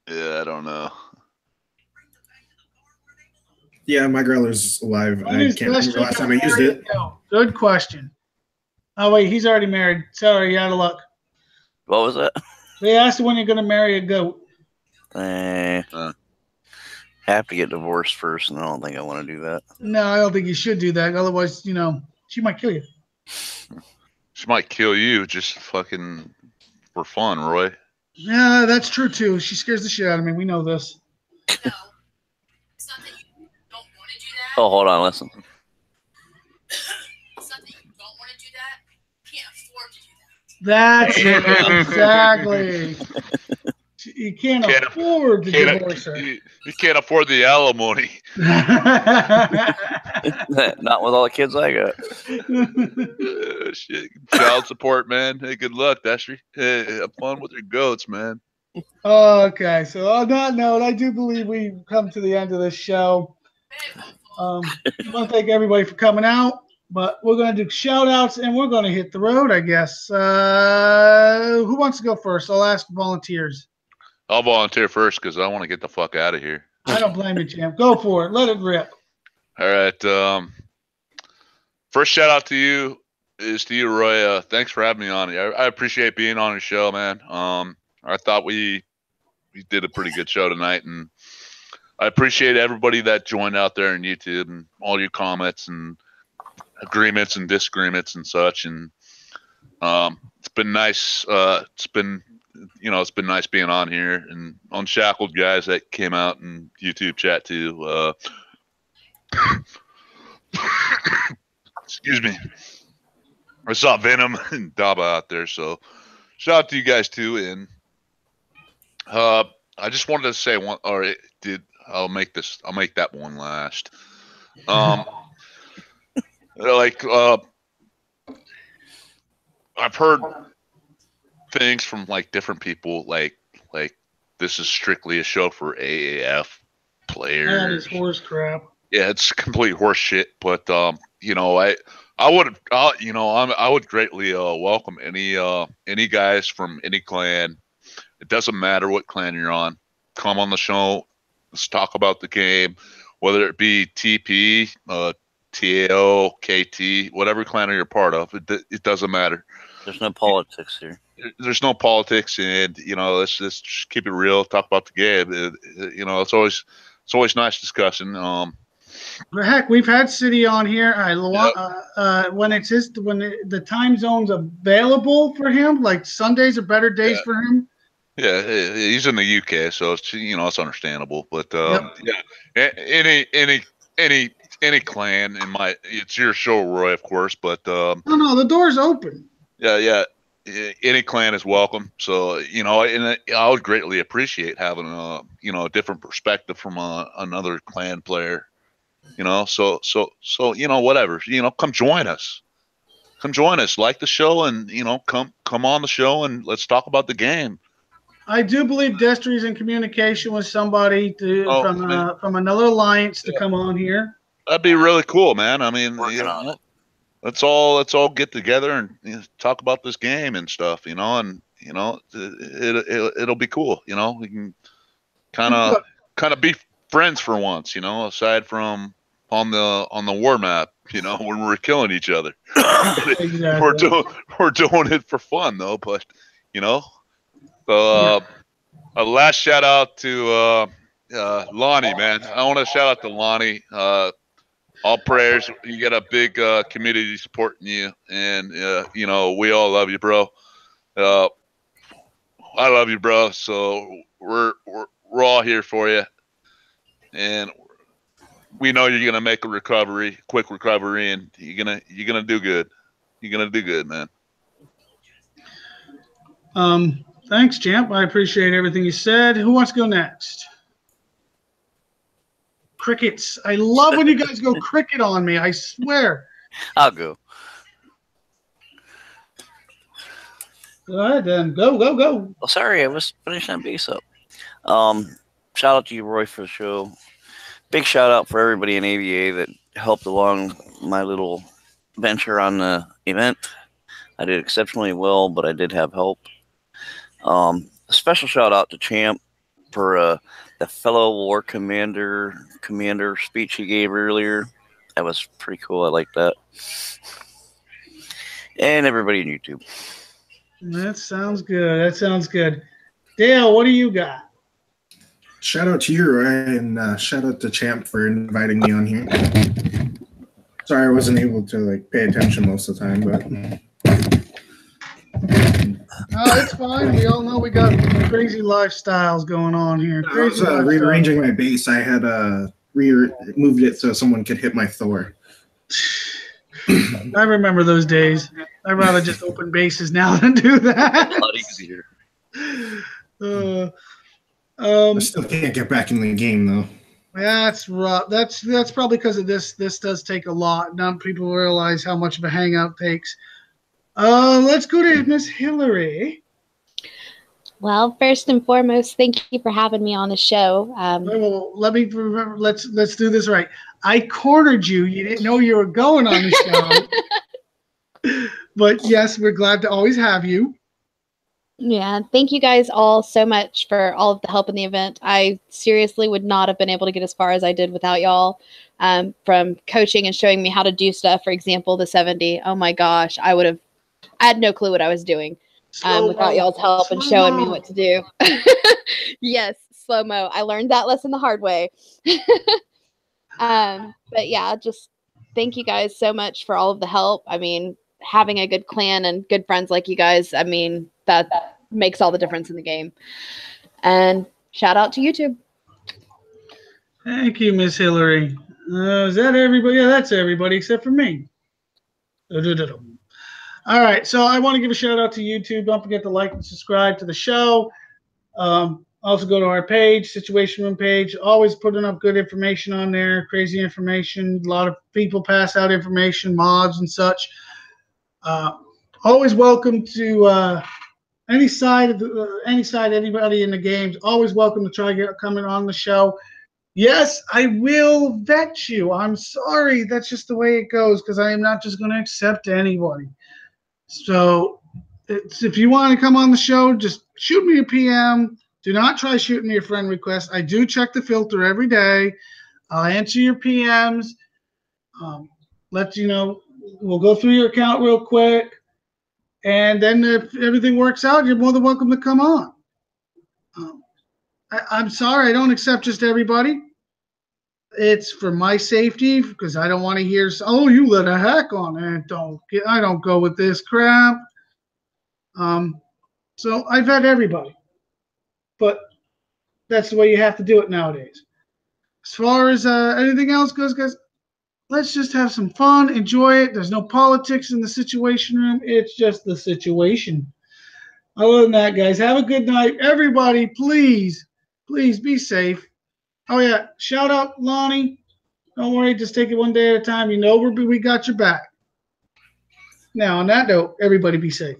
Yeah, I don't know. Yeah, my Growler's alive. When I is can't remember the last Destiny time I used gonna it. go? Good question. Oh wait, he's already married. Sorry, you out of luck. What was that? They asked when you're gonna marry a goat. Have to get divorced first, and I don't think I want to do that. No, I don't think you should do that. Otherwise, she might kill you. She might kill you just fucking for fun, Roy. Yeah, that's true too. She scares the shit out of me. We know this. No. It's not that you don't want to do that. Oh, hold on, listen. It's not that you don't want to do that. You can't afford to do that. That's it. Exactly. You can't afford to divorce her. You can't afford the alimony. Not with all the kids I got. Shit. Child support, man. Hey, good luck, Destry. Hey, have fun with your goats, man. Okay, so on that note, I do believe we've come to the end of this show. I want to thank everybody for coming out, but we're going to do shout outs and we're going to hit the road, I guess. Who wants to go first? I'll ask volunteers. I'll volunteer first because I want to get the fuck out of here. I don't blame you, champ. Go for it. Let it rip. All right. First shout out to you is to you, Roy. Thanks for having me on. I appreciate being on your show, man. I thought we did a pretty good show tonight, and I appreciate everybody that joined out there on YouTube and all your comments and agreements and disagreements and such. And it's been nice. It's been nice being on here, and Unshackled guys that came out and YouTube chat too. Excuse me. I saw Venom and Daba out there, so shout out to you guys too. And I just wanted to say one, or I'll make that one last. I've heard things from like different people, like this is strictly a show for AAF players. That is horse crap. Yeah, it's complete horse shit. But I would greatly welcome any guys from any clan. It doesn't matter what clan you're on. Come on the show. Let's talk about the game, whether it be TP, TAO, KT, whatever clan you're part of. It doesn't matter. There's no politics here. There's no politics, and let's just keep it real. Talk about the game. It's always nice discussing. Heck, we've had City on here. When the time zone's available for him, like Sundays are better days for him. Yeah, he's in the UK, so it's understandable. But any clan it's your show, Roy, of course. But no, the door's open. Yeah. Any clan is welcome. So and I would greatly appreciate having a different perspective from another clan player. So whatever. Come join us. Come join us. Like the show, and come on the show, and let's talk about the game. I do believe Destry's in communication with somebody from another alliance to come on here. That'd be really cool, man. I mean, let's all get together and talk about this game and stuff, and it'll be cool. We can kind of be friends for once, aside from on the war map, when we're killing each other. Exactly. We're doing it for fun though, but a last shout out to Lonnie, man. I want to shout out to Lonnie. All prayers. You got a big community supporting you, and we all love you, bro. I love you, bro. So we're all here for you, and we know you're gonna make a quick recovery, and you're gonna do good. You're gonna do good, man. Thanks, champ. I appreciate everything you said. Who wants to go next? Crickets. I love when you guys go cricket on me. I swear. I'll go. Go ahead then. Go, go, go. Oh, sorry, I was finishing that base up. Shout out to you, Roy, for the show. Big shout out for everybody in AVA that helped along my little venture on the event. I did exceptionally well, but I did have help. A special shout out to Champ for the fellow war commander speech he gave earlier. That was pretty cool. I like that. And everybody on YouTube. That sounds good. That sounds good. Dale, what do you got? Shout out to you, Roy, and shout out to Champ for inviting me on here. Sorry I wasn't able to like pay attention most of the time, but Oh, it's fine. We all know we got crazy lifestyles going on here. I was Crazy lifestyles. rearranging my base. I had moved it so someone could hit my Thor. I remember those days. I'd rather just open bases now than do that. A lot easier. I still can't get back in the game though. That's rough. That's probably because of this. This does take a lot. Not people realize how much of a hangout takes. Let's go to Miss Hillary. Well, first and foremost, thank you for having me on the show. Well, let me remember. Let's do this right. I cornered you. You didn't know you were going on the show. But yes, we're glad to always have you. Yeah, thank you guys all so much for all of the help in the event. I seriously would not have been able to get as far as I did without y'all. From coaching and showing me how to do stuff. For example, the 70. Oh my gosh, I had no clue what I was doing without y'all's help and showing me what to do. Yes, slow-mo. I learned that lesson the hard way. But yeah, just thank you guys so much for all of the help. I mean, having a good clan and good friends like you guys, I mean, that makes all the difference in the game. And shout out to YouTube. Thank you, Miss Hillary. Is that everybody? Yeah, that's everybody except for me. All right, so I want to give a shout out to YouTube. Don't forget to like and subscribe to the show. Also go to our page, Situation Room page. Always putting up good information on there, crazy information. A lot of people pass out information, mods and such. Always welcome to any side, anybody in the games. Always welcome to try coming on the show. Yes, I will vet you. I'm sorry. That's just the way it goes because I am not just going to accept anybody. So if you want to come on the show, just shoot me a PM. Do not try shooting me a friend request. I do check the filter every day. I'll answer your PMs. Let you know. We'll go through your account real quick. And then if everything works out, you're more than welcome to come on. I'm sorry. I don't accept just everybody. It's for my safety because I don't want to hear, oh, you let a hack on it. I don't go with this crap. So I vet everybody. But that's the way you have to do it nowadays. As far as anything else goes, guys, let's just have some fun, enjoy it. There's no politics in the Situation Room. It's just the situation. Other than that, guys, have a good night. Everybody, please be safe. Oh, yeah, shout out Lonnie. Don't worry, just take it one day at a time. You know we got your back. Now, on that note, everybody be safe.